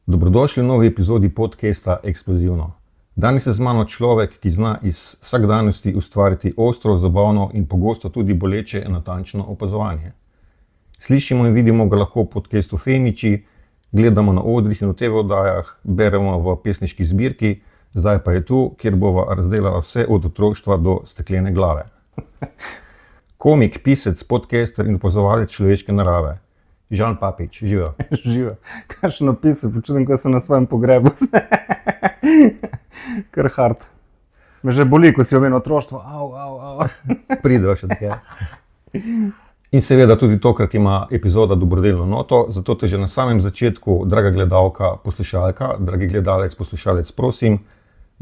Dobrodošli v novi epizodi podcasta Eksplozivno. Danes je z mano človek, ki zna iz vsakdanjosti ustvariti ostro, zabavno in pogosto tudi boleče natančno opazovanje. Slišimo in vidimo ga lahko v podcastu Feniči, gledamo na odrih in v TV oddajah, beremo v pesniški zbirki, zdaj pa je tu, kjer bova razdelala vse od otroštva do steklene glave. Komik, pisec, podcaster in opazovalec človeške narave. Žan Papič, živijo. Živijo. Kakšen opis, počutim, ko sem na svojem pogrebu. Kar hard. Me že boli, ko si omenil otroštvo. Au. Prideva še tako. In seveda tudi tokrat ima epizoda dobrodelno noto, zato te že na samem začetku, draga gledalka, poslušalka, dragi gledalec, poslušalec, prosim,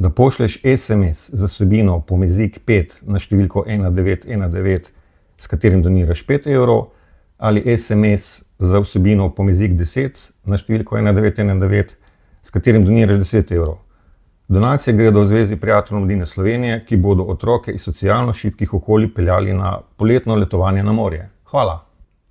da pošleš SMS za vsebino Pomezik 5 na številko 1919, s katerim doniraš 5 evrov, ali SMS za vsebino Pomezik 10 na številko 1919, s katerim doniraš 10 evrov. Donacije gredo v Zvezi prijateljev mladine Slovenije, ki bodo otroke iz socialno šibkih okolij peljali na poletno letovanje na morje. Hvala.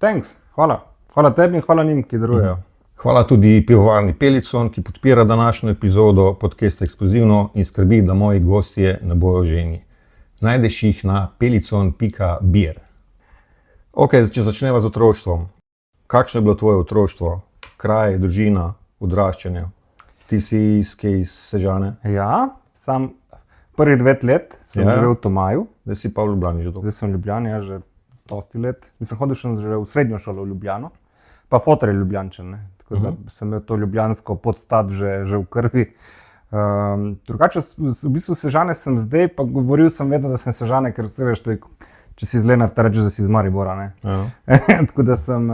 Thanks, hvala. Hvala tebi in hvala njim, ki darujejo. Hvala tudi pivovarni Pelicon, ki podpira današnjo epizodo podcasta Eksplozivno in skrbi, da moji gostje ne bojo ženi. Najdeš jih na pelicon.beer. Ok, če začneva z otroštvom. Kakšno je bilo tvoje otroštvo? Kraj, družina, odraščanje? Ti si iz Sežane? Ja, sam prvih 2 let sem živel v Tomaju. Zdaj si pa v Ljubljani že dolgo? Zdaj sem v Ljubljani, že dosti let. Sem hodil še v srednjo šolo v Ljubljano, pa fotor je Ljubljančan, ne? Tako da sem imel to ljubljansko podstat že v krvi. Drugače, v bistvu Sežane sem zdaj, pa govoril sem vedno, da sem Sežane, ker se veš, če si iz Lenarta, rečeš, da si iz Maribora, ne? Ja. Tako da sem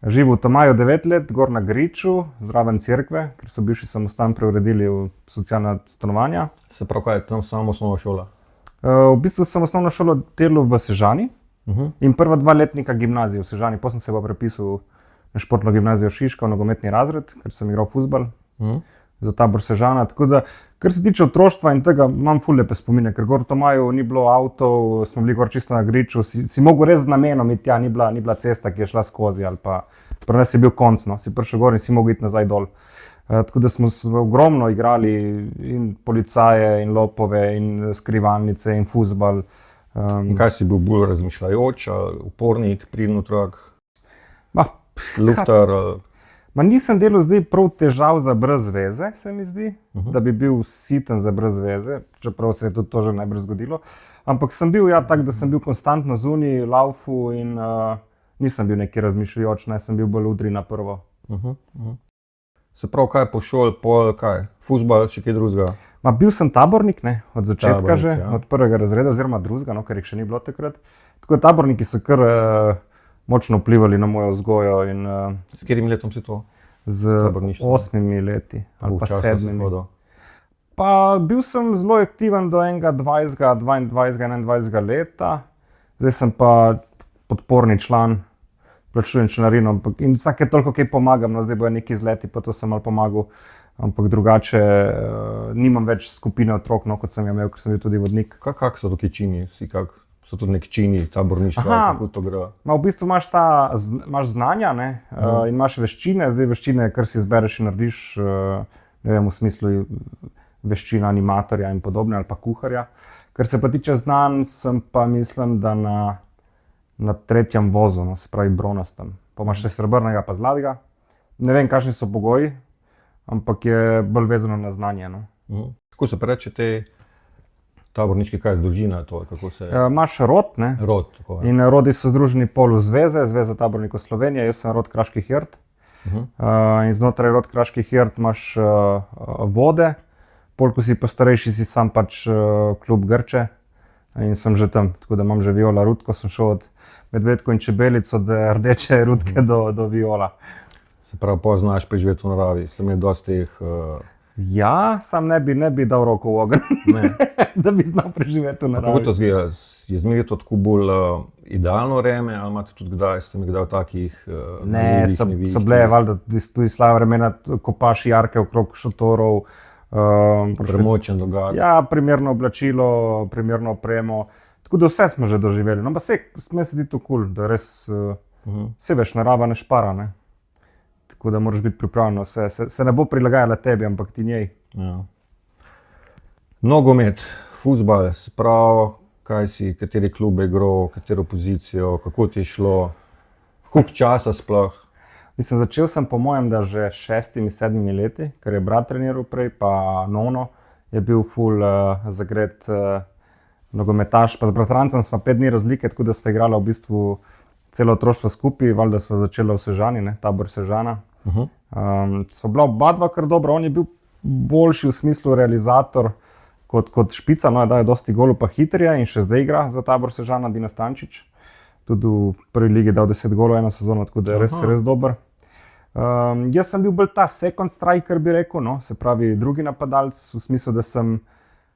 živel v Tomaju 9 let, gor na Griču, zraven cerkve, ker so bivši samostan preuredili v socialna stanovanja. Se pravi, kaj je tam samo osnovna šola? V bistvu sem osnovno šolo delal v Sežani in prva 2 letnika gimnazije v Sežani. Potem sem se pa prepisal na športno gimnazijo Šiška v nogometni razred, ker sem igral fuzbal za Tabor Sežana. Tako da, kar se tiče otroštva in tega, imam ful lepe spomine, ker gor v Tomaju ni bilo avtov, smo bili gor čisto na Griču, si mogel res z namenom iti tja, ni bila cesta, ki je šla skozi, ali pa pri nas je bil konc, no, si prišel gor in si mogel iti nazaj dol. Tako da smo ogromno igrali in policaje, in lopove, in skrivalnice, in fuzbal. In kaj si bil bolj razmišljajoč, upornik, priden otrok, luftar? Nisem delal zdaj prav težav za brez veze, se mi zdi, da bi bil siten za brez veze, čeprav se je tudi to že najbrž zgodilo. Ampak sem bil tak, da sem bil konstantno zunaj, laufu in nisem bil neki razmišljajoč, sem bil bolj udri na prvo. Se pravi, kaj po šoli, kaj? Fuzbal, še kaj drugega? Bil sem tabornik, ne, od začetka že, od prvega razreda oziroma drugega, no, ker jih še ni bilo takrat. Tako da taborniki so kar močno vplivali na mojo vzgojo. S katerim letom si to? Z 8 leti ali pa 7. Pa bil sem zelo aktiven do enega 20, 22, 21 leta. Zdaj sem pa podporni član, plačujem članarino in vsake toliko kaj pomagam, no, zdaj bojo neki izleti, pa to sem malo pomagal. Ampak drugače nimam več skupine otrok, no, kot sem imel, ker sem bil tudi vodnik. Kak so tukaj čini? So tudi neki čini, taborništva, kako to gre? V bistvu imaš znanja, ne, in imaš veščine. Zdaj veščine, kar si izbereš in narediš, ne vem, v smislu veščina animatorja in podobne, ali pa kuharja. Kar se pa tiče znanj, sem pa mislim, da na 3. vozu, no, se pravi bronastem. Pa imaš še srebrnega pa zlatega. Ne vem, kakšni so pogoji, ampak je bolj vezano na znanje, no. Kako se preče te taborniški, kaj je družina to? Imaš rod, ne? Rod, tako je. In rodi so združeni polu Zveza tabornikov Slovenije, jaz sem rod Kraški Hirt. In znotraj rod Kraški Hirt imaš vode, pol ko si pa starejši, si sam pač klub Grče. In sem že tam, tako da imam že Viola Rutko, sem šel od Medvedko in Čebelic, od Rdeče Rutke do Viola. Se pravi, poznaš preživeti v naravi, sem imel dosti teh Ja, sam ne bi dal roko v ogenj, da bi znal preživeti v naravi. Kako to zgleda? Je zmeraj to tako bolj idealno vreme, ali imate tudi ste mi kdaj v takih Ne, so bile valjda tudi slaba vremena, kopaš jarke okrog šotorov. Premočen dogaja. Ja, primerno oblačilo, primerno opremo. Tako da vse smo že doživeli. No, pa se zdi to kul, da res se veš, narava ne špara. Ne? Tako da moraš biti pripravljen, se ne bo prilagajala tebi, ampak ti njej. Ja. Nogomet, fuzbal, sprav, kaj si, kateri klub je igral, katero pozicijo, kako ti je šlo, koliko časa sploh? Mislim, začel sem po mojem, da že 6-7 leti, ker je brat treniral prej, pa Nono je bil ful zagret nogometaš, pa z bratrancem sva 5 dni razlike, tako da sva igrala v bistvu celo otroštvo skupaj, valjda sva začela v Sežani, ne, tabor Sežana. Sva bila oba dva kar dobro, on je bil boljši v smislu realizator kot Špica, no, da je dosti golov pa hitrija in še zdaj igra za tabor Sežana, Dino Stančič. Tudi v prvi ligi dal 10 golov eno sezono, tako da je res dober. Jaz sem bil bolj ta second striker, bi rekel, no, se pravi drugi napadalec, v smislu, da sem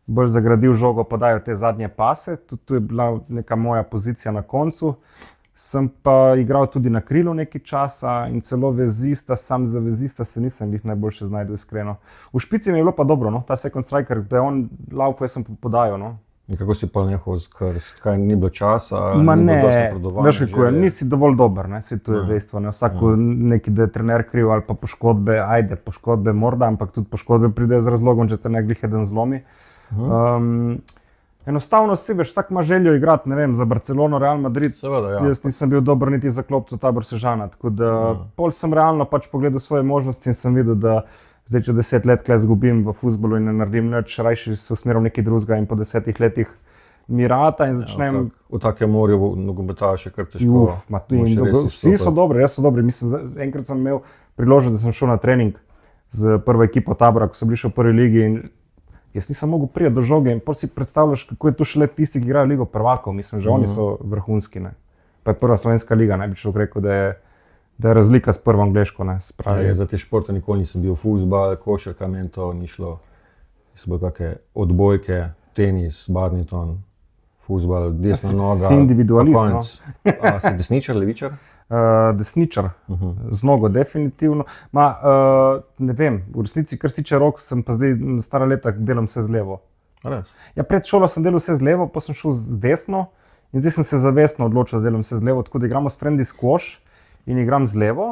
bolj zagradil žogo, podajo te zadnje pase, tu je bila neka moja pozicija na koncu. Sem pa igral tudi na krilu nekaj časa in celo vezista, sam za vezista se nisem jih najboljše znajdel, iskreno. V Špici mi je bilo pa dobro, no, ta second striker, da je on laufal, jaz sem podajal, no. In kako si pa nehal, kaj ni bilo časa, Ma ni ne, bilo dosti napredovanja? veš kako je, nisi dovolj dober, ne, si to je dejstvo, ne, vsako neki, da je trener kriv ali pa poškodbe, poškodbe morda, ampak tudi poškodbe pridejo z razlogom, če te neglih eden zlomi. Enostavno si veš, vsak ima željo igrati, ne vem, za Barcelono, Real Madrid. Seveda, ja. Jaz nisem bil dober niti za klopco tabor Sežana, tako da pol sem realno pač pogledal svoje možnosti in sem videl, da zdaj, če 10 let kle zgubim v fuzbolu in ne naredim nič, rajši se usmerim v nekaj drugega in po 10 letih mi rata in začnem... V takem morju nogometaš je kar težko. Vsi so dobri, jaz so dobri. Mislim, enkrat sem imel priložnost, da sem šel na trening z prvo ekipo tabora, ko so bili še v prvi ligi in jaz nisem mogel priti do žoge in pol si predstavljaš, kako je to šele tisti, ki igrajo Ligo prvakov. Mislim, že oni so vrhunski. Ne. Pa je prva slovenska liga, ne bi človek rekel, da je razlika s prvo angleško. Ne, za te športe nikoli nisem bil fuzbal, košarka, meni to ni šlo. So bile kakšne odbojke, tenis, badminton, fuzbal, desna noga. Individualist. Si desničar, levičar? Desničar, z nogo definitivno. Ne vem, v resnici, kar se tiče rok, sem pa zdaj na stara leta delam vse z levo. Res? Ja, pred šolo sem delal vse z levo, pa sem šel z desno in zdaj sem se zavestno odločil, da delam vse z levo, tako da igramo s frendi squash in igram z levo.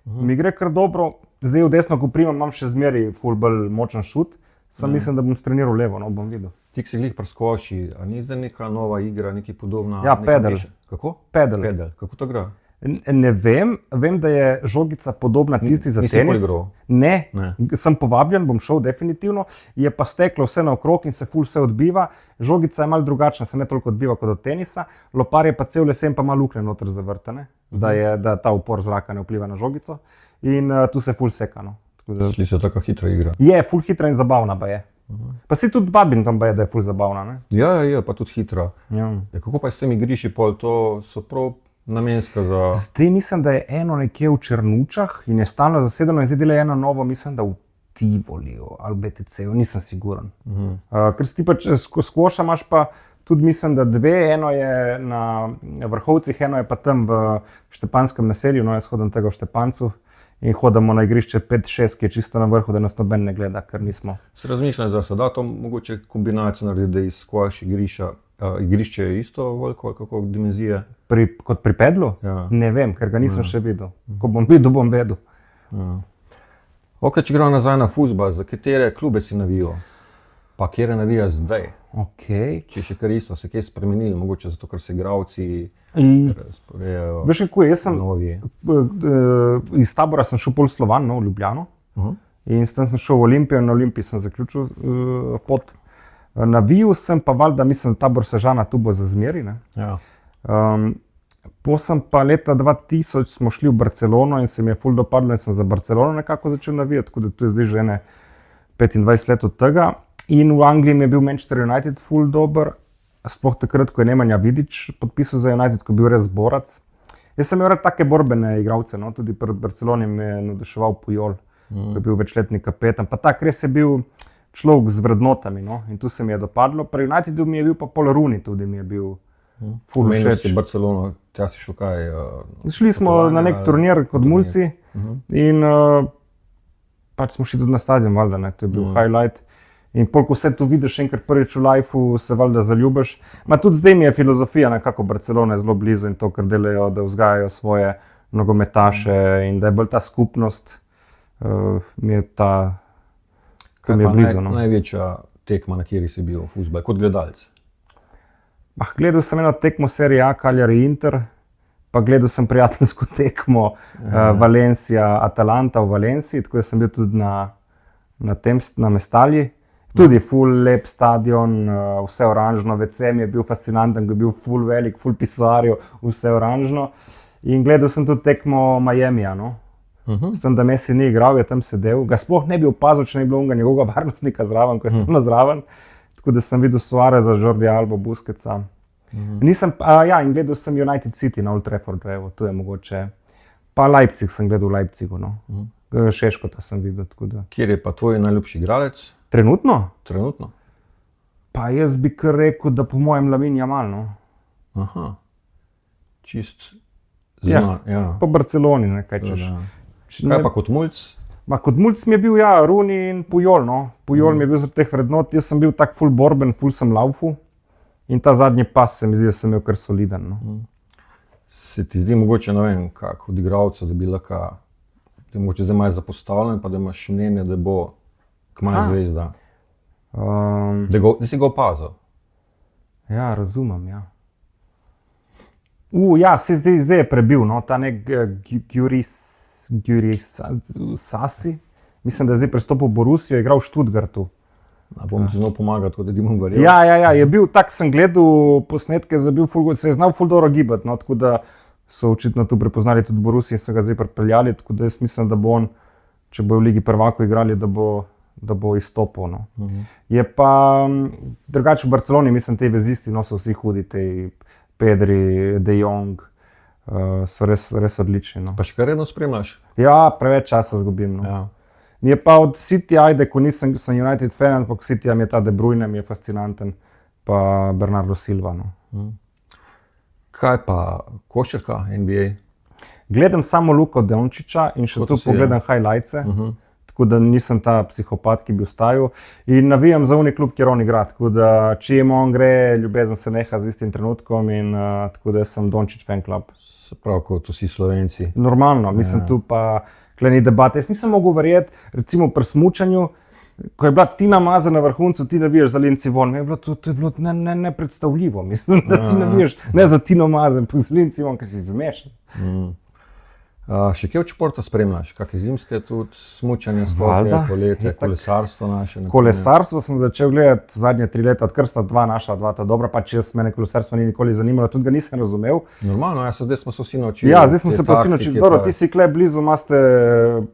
Mi gre kar dobro, zdaj v desno, ko primam, imam še zmeri ful bolj močen šut, sam mislim, da bom streniral levo, no, bom videl. Ti si glih pri squashi, a ni zdaj neka nova igra, nekaj podobna? Ja, pedal. Kako? Pedal. Kako to gre? Ne vem, da je žogica podobna tisti za tenis. Ne, sem povabljen, bom šel definitivno, je pa steklo vse naokrog in se ful vse odbiva. Žogica je malo drugačna, se ne toliko odbiva kot od tenisa, lopar je pa cel lesen pa malo luknje noter zavrtane, da ta upor zraka ne vpliva na žogico in tu se ful seka. No. Sli se tako hitra igra. Je, ful hitra in zabavna pa je. Pa si tudi badminton pa je, da je ful zabavna. Ne? Ja, pa tudi hitra. Ja. Kako pa je s temi igrišči pol, to so prav namenska za... Zdaj mislim, da je eno nekje v Črnučah in je stalno zasedeno in zdaj dela eno novo, mislim, da v Tivoliju ali BTC-u, nisem siguren. Ker si ti pa skvoša imaš pa tudi mislim, da dve, eno je na Vrhovcih, eno je pa tam v Štepanskem naselju, no jaz hodim tega v Štepancu in hodimo na igrišče 5-6, ki je čisto na vrhu, da nas noben ne gleda, ker nismo. Se razmišljam, da se da to mogoče kombinacijo narediti, da iz skvoš igrišče je isto veliko, kako dimenzije? Kot pri pedlu? Ja. Ne vem, ker ga nisem še videl. Ko bom videl, bom vedel. Ja. Ok, če gremo nazaj na fuzbal, za katere klube si navijal? Pa kjer navija zdaj? Okay. Če še kar isto, se kaj spremenili, mogoče zato, ker se igravci razporejajo. Veš, kako jaz sem iz tabora sem šel pol Slovan, no, v Ljubljano. In s tem sem šel v Olimpijo in na Olimpiji sem zaključil pot. Navijal sem pa valjda, mislim, da tabor Sežana tu bo za zmeri. Ja. Potem pa leta 2000 smo šli v Barcelono in se mi je ful dopadlo in sem za Barcelono nekako začel navijati, tako da tu je zdaj že 25 let od tega. In v Angliji mi je bil Manchester United ful dober, sploh takrat, ko je Nemanja Vidić podpisal za United, ko je bil res borac. Jaz sem imel take borbene igralce, no? Tudi pri Barceloni me je navduševal Pujol. ko je bil večletni kapetan. Pa tak res je bil človek z vrednotami, no? In tu se mi je dopadlo. Pri Unitedu mi je bil pa Pol Rooney tudi mi je bil ful všeč. Si Barcelono, tja si šel kaj? Šli smo na nek turnir kot mulci in pač smo šli tudi na stadion, valjda, ne? To je bil highlight. In pol, ko vse to vidiš enkrat prvič v lifeu, se valjda zaljubiš. Ma tudi zdaj mi je filozofija nekako Barcelone zelo blizu in to, kar delajo, da vzgajajo svoje nogometaše in da je bolj ta skupnost, mi je ta, ki mi je blizu. No. Največja tekma, na kateri si bil v fuzbal, kot gledalec? Gledal sem eno tekmo Serie A, Cagliari Inter, pa gledal sem prijateljsko tekmo Valencia-Atalanta v Valenciji, tako da sem bil tudi na Mestalji. Tudi ful lep stadion, vse oranžno, WC mi je bil fascinanten, ko je bil ful velik, ful pisoarjev, vse oranžno. In gledal sem tudi tekmo Miamija, no. S tem, da Messi ni igral, je tam sedel. Ga sploh ne bi opazil, če ne bi bilo njegovega varnostnika zraven, ko je stalno zraven. Tako da sem videl Suareza, Jordi Albo, Busquetsa. In gledal sem United City na Old Traffordu, evo, to je mogoče. Pa Leipzig sem gledal v Leipzigu, no. Šeškota sem videl, tako da. Kjer je pa tvoj najljubši igralec? Trenutno? Trenutno. Pa jaz bi kar rekel, da po mojem Lamine Yamal, no. Aha. Čist znan, ja. Po Barceloni, ne, kaj češ. Kaj pa kot mulc? Kot mulc mi je bil, Rooney in Puyol, no. Puyol mi je bil zaradi teh vrednot, jaz sem bil tak ful borben, ful sem laufu. In ta zadnji pas se mi zdi, da sem imel kar soliden, no. Se ti zdi mogoče, ne vem, kak od igralcev, da bi lahko, da je mogoče zdaj malo zapostavljen, pa da imaš mnenje, da bo kmalu zvezda. Da si ga opazil. Ja, razumem, ja. Zdaj je prebil, no, ta nek Sassi. Mislim, da je zdaj prestopil v Borussijo, je igral v Stuttgartu. Bom ti znal pomagati, tako da ti bom verjel. Ja, je bil, tak sem gledal posnetke, se je znal ful dobro gibati, no, tako da so očitno tu prepoznali tudi Borussiji in so ga zdaj pripeljali, tako da jaz mislim, da bo on, če bojo v Ligi prvakov igrali, da bo izstopil, no. Je pa drugače v Barceloni, mislim, te vezisti, no, so vsi hudi, te Pedri, De Jong, so res odlični, no. Pa še kar redno spremljaš? Ja, preveč časa zgubim, no. Ja. Mi je pa od City, ko sem United fan, ampak City mi je ta De Bruyne, mi je fascinanten, pa Bernardo Silva, no. Kaj pa košarka, NBA? Gledam samo Luko Dončića in še tu pogledam highlightse, tako da nisem ta psihopat, ki bi ostajal. In navijam za oni klub, kjer on igra, tako da čim on gre, ljubezen se neha z istim trenutkom in tako da sem Dončić fan club. Se pravi, kot vsi Slovenci. Normalno, mislim tu pa kleni debate. Jaz nisem mogel verjeti, recimo pri smučanju, ko je bila Tina Maze na vrhuncu, ti navijaš za Lindsey Vonn. To je bilo nepredstavljivo, mislim, da ti navijaš ne za Tino Maze, pa za Lindsey Vonn, ker si zmešan. Še kje od športa spremljaš? Kakšne zimske tudi, smučanje, skoke, poletje, kolesarstvo naše? Kolesarstvo sem začel gledati zadnje 3 leta, odkar sta dva ta dobra, pač jaz mene kolesarstvo ni nikoli zanimalo, tudi ga nisem razumel. Normalno, zdaj smo se vsi naučili. Ja, zdaj smo se pa vsi naučili. Dobro, ti si kle blizu, imate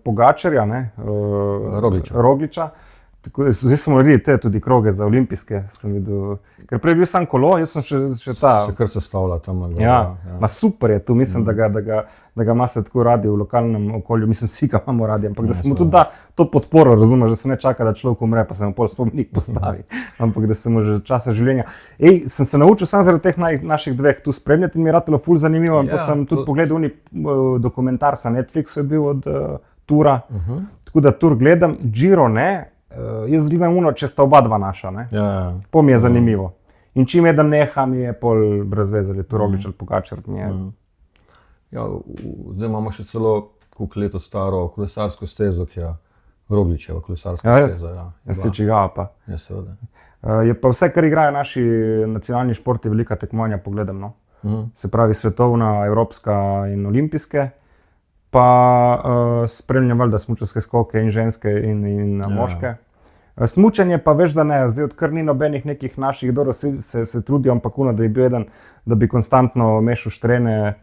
Pogačarja, ne? Rogliča. Zdaj smo naredili tudi kroge za olimpijske, sem videl, ker prej bil sam kolo, jaz sem še ta... Se kar sestavlja tam. Ja, ma super je tu, mislim, da ga imate tako radi v lokalnem okolju, mislim, vsi ga imamo radi, ampak da se mu tudi da to podporo, razumeš, da se ne čaka, da človek umre, pa se mu pol spomenik postavi, ampak da se mu že časa življenja. Sem se naučil sam zaradi teh naših dveh tu spremljati in mi je ratelo ful zanimivo, in pa sem tudi pogledal dokumentar na Netflixu je bil od Tura, tako da Tur gledam, Giro ne. Jaz gledam če sta oba dva naša, ne? Ja. Po mi je zanimivo. In čim jedem neha, mi je pol brez veze, ali to Roglič ali Pogačar. Ja, zdaj imamo še celo koliko leto staro kolesarsko stezo, ki je Rogličeva kolesarska steza. Ja, se čigava pa. Ja, seveda. Je pa vse, kar igrajo naši nacionalni športi, velika tekmovanja, pogledam, no. Se pravi svetovna, evropska in olimpijske. Pa spremljam valjda smučarske skoke in ženske in moške. Smučanje pa veš, da ne, zdaj odkar ni nobenih nekih naših, dobro se trudijo, ampak da bi bil eden, da bi konstantno mešal štrene,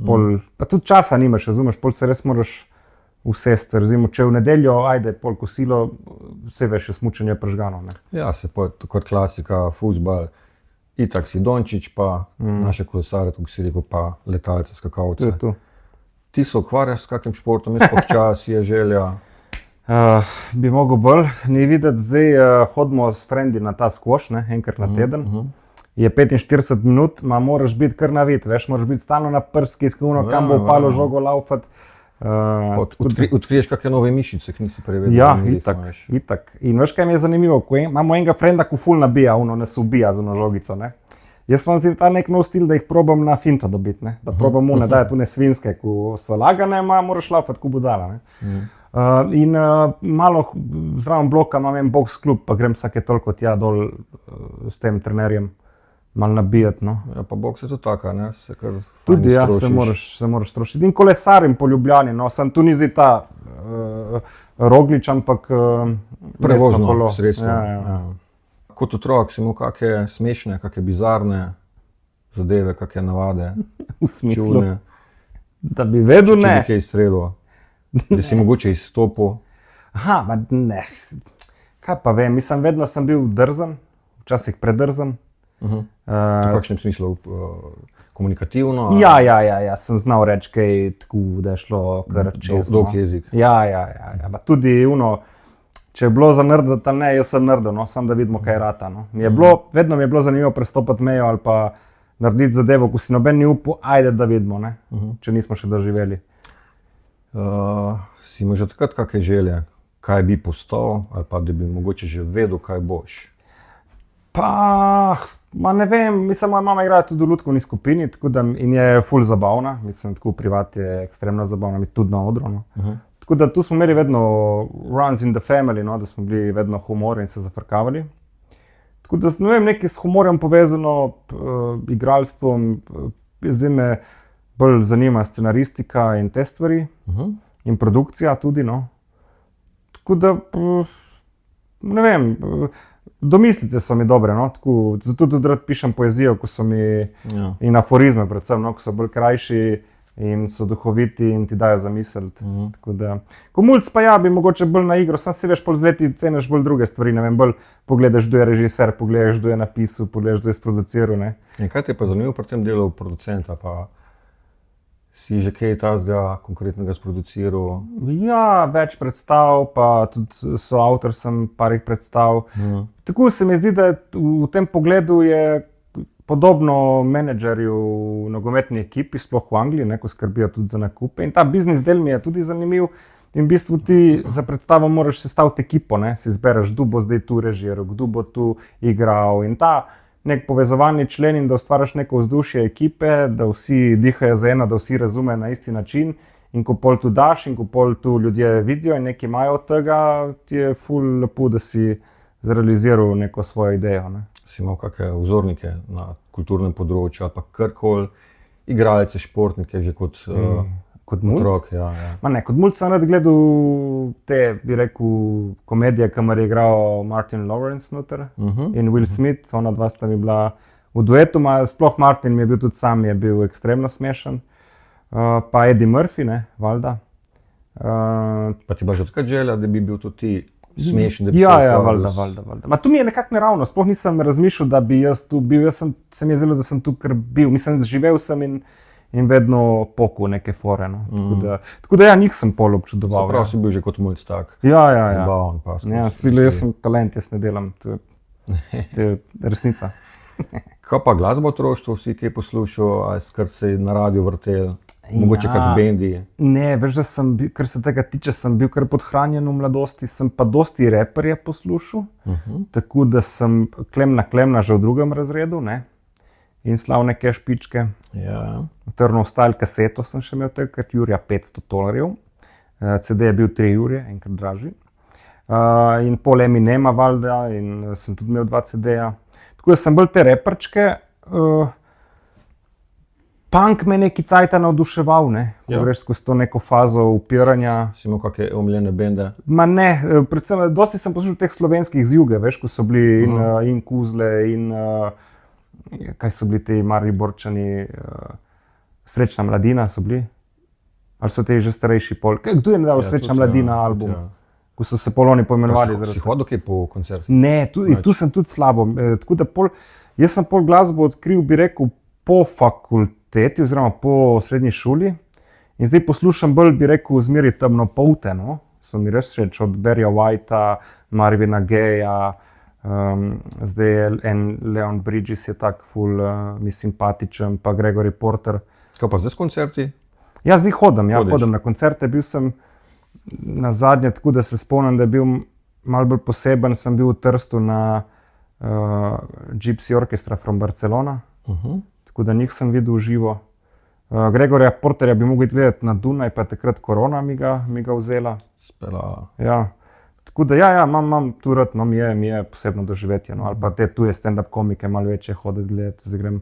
pa tudi časa nimaš, razumeš, pol se res moraš usesti, razumem, če v nedeljo, pol kosilo, vse veš, je smučanje pržgano, ne. Ja, se pa kot klasika, fuzbal, itak si Dončić, pa naše kolesare, tukaj si rekel, pa letalce, skakalce. To je to. Ti se ukvarjaš s kakim športom, jaz pa včasih je želja? Bi mogel bolj, ni videti, zdaj hodimo s frendi na ta squash, ne, enkrat na teden. Je 45 minut, moraš biti kar navit, veš, moraš biti stalno na prski, skuno, kam bo upalo žogo laufati. Odkriješ kakšne nove mišice, ki nisi prej vedel. Ja, itak. In veš, kaj mi je zanimivo, ko imamo enega frenda, ko ful nabija, nas ubija z ono žogico, ne. Jaz vam zdi ta nek nov stil, da jih probam na finto dobiti, ne. Da probam ne daje tu ne svinske, ko so lagane, moraš laufati ko budala, ne. In malo zraven bloka imam en boks klub, pa grem vsake toliko tja dol s tem trenerjem. Malo nabijati, no. Ja, pa boks je tudi taka, ne, se kar fajn tudi ja, se moraš strošiti. In kolesarim po Ljubljani, no, sem tu ni zdaj ta Roglič, ampak prevozno sredstvo. Ja. Kot otrok si imel kakšne smešne, kakšne bizarne zadeve, kakšne navade, v smislu, čudne, da bi vedel, če ne. bi kaj izstrelil, da si mogoče izstopil. Aha, ne, kaj pa vem, mislim, vedno sem bil drzen, včasih predrzen. V kakšnem smislu? Komunikativno? Ja, sem znal reči kaj tako, da je šlo kar čez. Dolg jezik. Ja, pa tudi če je bilo za nerdati, ne, jaz sem nerdal, no, samo da vidimo, kaj rata, no. Vedno mi je bilo zanimivo prestopati mejo ali pa narediti zadevo, ko si noben ni upal, ajde da vidimo, ne, če nismo še doživeli. Si imel že takrat kakšne želje, kaj bi postal ali pa da bi mogoče že vedel, kaj boš? Pa, ne vem, mislim, moja mama igra tudi v lutkovni skupini, tako da in je ful zabavna, mislim, tako privat je ekstremno zabavna, tudi na odru, no. Tako da tu smo imeli vedno runs in the family, no, da smo bili vedno humor in se zafrkavali. Tako da, ne vem, nekaj s humorjem povezano, igralstvom, zdaj me bolj zanima scenaristika in te stvari, in produkcija tudi, no. Tako da, ne vem, domislice so mi dobre, no, tako, zato tudi rad pišem poezijo, ko so mi in aforizme predvsem, no, ko so bolj krajši in so duhoviti in ti dajo zamisliti. Tako da, ko mulc pa ja, bi mogoče bolj na igro, sam si veš, pol z leti ceniš bolj druge stvari, ne vem, bolj pogledaš, kdo je režiser, pogledaš, kdo je napisal, pogledaš, kdo je sproduciral, ne. In kaj te je pa zanimivo pri tem delu producenta, pa si že kaj tazga konkretnega sproduciral? Ja, več predstav, pa tudi soavtor sem parih predstav. Tako se mi zdi, da v tem pogledu je podobno menedžerju v nogometni ekipi, sploh v Angliji, ne, ko skrbijo tudi za nakupe. In ta biznis del mi je tudi zanimiv. In v bistvu ti za predstavo moraš sestaviti ekipo, ne, si izbereš, kdo bo zdaj tu režiral, kdo bo tu igral. In ta nek povezovalni člen in da ustvariš neko vzdušje ekipe, da vsi dihajo za eno, da vsi razumejo na isti način. In ko pol tu daš in ko pol tu ljudje vidijo in nekaj imajo od tega, ti je ful lepo, da si zrealiziral neko svojo idejo, ne. Si imel kakšne vzornike na kulturnem področju ali pa karkoli, igralce, športnike, že kot otrok? Ja. Ne, kot mulc sem rad gledal te, bi rekel, komedije, kamor je igral Martin Lawrence noter in Will Smith, ona dva sta mi bila v duetu, sploh Martin mi je bil tudi sam, je bil ekstremno smešen. Pa Eddie Murphy, ne, valjda. Pa ti bila že takrat želja, da bi bil tudi ti smešen? Ja, valjda. Tu mi je nekako neravno, sploh nisem razmišljal, da bi jaz tu bil, se mi je zdelo, da sem tu kar bil, mislim, živel sem in vedno pokul neke fore, no. Tako da ja, njih sem pol občudoval. Se pravi, si bil že kot mulc tak? Ja. Zabaven pa skozi. Ja, jaz sem talent, jaz ne delam, to je resnica. Kaj pa glasba v otroštvu, vsi kaj poslušal, ali kar se je na radiju vrtel, mogoče kak bendi? Ne, veš, da sem bil, kar se tega tiče, sem bil kar podhranjen v mladosti, sem pa dosti reperje poslušal, tako da sem Klemna že v drugem razredu, ne, in Slavne Kešpičke. Ja. Trnov Style kaseto sem še imel takrat, Jurja $500, CD je bil 3 jurje, enkrat dražji. In pol Eminema valjda in sem tudi imel 2 CD-ja. Tako da sem bolj te reperčke. Punk me neki cajta navduševal, ne, ko greš skozi to neko fazo upiranja. Si imel kakšne omiljene bende? Ma ne, predvsem dosti sem poslušal teh slovenskih z juge, veš, ko so bili in Kuzle in kaj so bili ti Mariborčani, Srečna mladina so bili? Ali so te že starejši pol? Kdo je dal Srečna mladina album? Ko so se pol oni poimenovali. Si hodil kaj po koncertih? Ne, tu sem tudi slabo. Tako da jaz sem pol glasbo odkril, bi rekel, po fakulteti oziroma po srednji šoli. In zdaj poslušam bolj, bi rekel, zmeri temnopolte, no. so mi res všeč, od Barryja Whitea, Marvina Gayeja, zdaj je en Leon Bridges je tak ful mi simpatičen, pa Gregory Porter. Kaj pa zdaj s koncerti? Ja, zdaj hodim Hodiš? na koncerte, bil sem na zadnje, tako da se spomnim, da je bil malo bolj poseben, sem bil v Trstu na Gypsy Orchestra from Barcelona, tako da njih sem videl v živo. Gregorja Porterja bi mogel gledati na Dunaj, pa je takrat korona mi ga vzela. Spela. Ja. Tako da ja, imam tu rad, no, mi je posebno doživetje, no, ali pa te tuje stand-up komike malo večje hoditi gledati, zdaj grem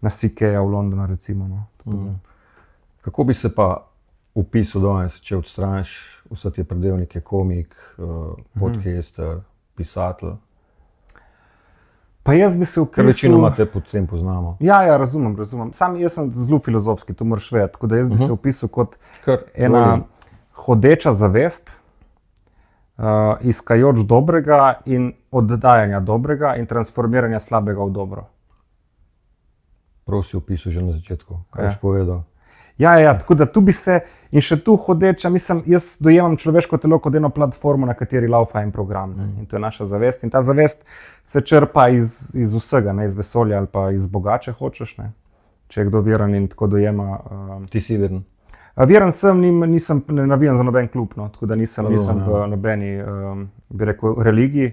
na CK-ja v Londonu recimo, no. Tako da. Kako bi se pa opisal danes, če odstraniš vse te predelnike, komik, podcaster, pisatelj? Pa jaz bi se opisal... Ker večinoma te pod tem poznamo. Ja, razumem. Sam jaz sem zelo filozofski, to moraš vedeti, tako da jaz bi se opisal kot Kar ena izvoli. hodeča zavest, iskajoč dobrega in oddajanja dobrega in transformiranja slabega v dobro. Prosi opisal že na začetku, kaj Ja. boš povedal. Ja, tako da tu bi se, in še tu hodeča, mislim, jaz dojemam človeško telo kot eno platformo, na kateri laufa en program, ne? In to je naša zavest. In ta zavest se črpa iz vsega, ne? Iz vesolja ali pa iz Boga, če hočeš, ne? Če je kdo veren in tako dojema. Ti si veren. Veren sem, ne navijam za noben klub, no? Tako da nisem v nobeni, bi rekel, religiji,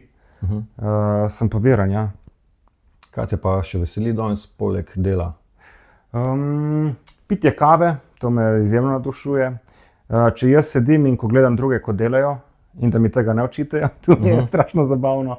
sem pa veren, ja. Kaj te pa še veseli danes, poleg dela? Pitje kave, to me izjemno navdušuje. Če jaz sedim in ko gledam druge, ko delajo, in da mi tega ne očitajo, to mi je strašno zabavno.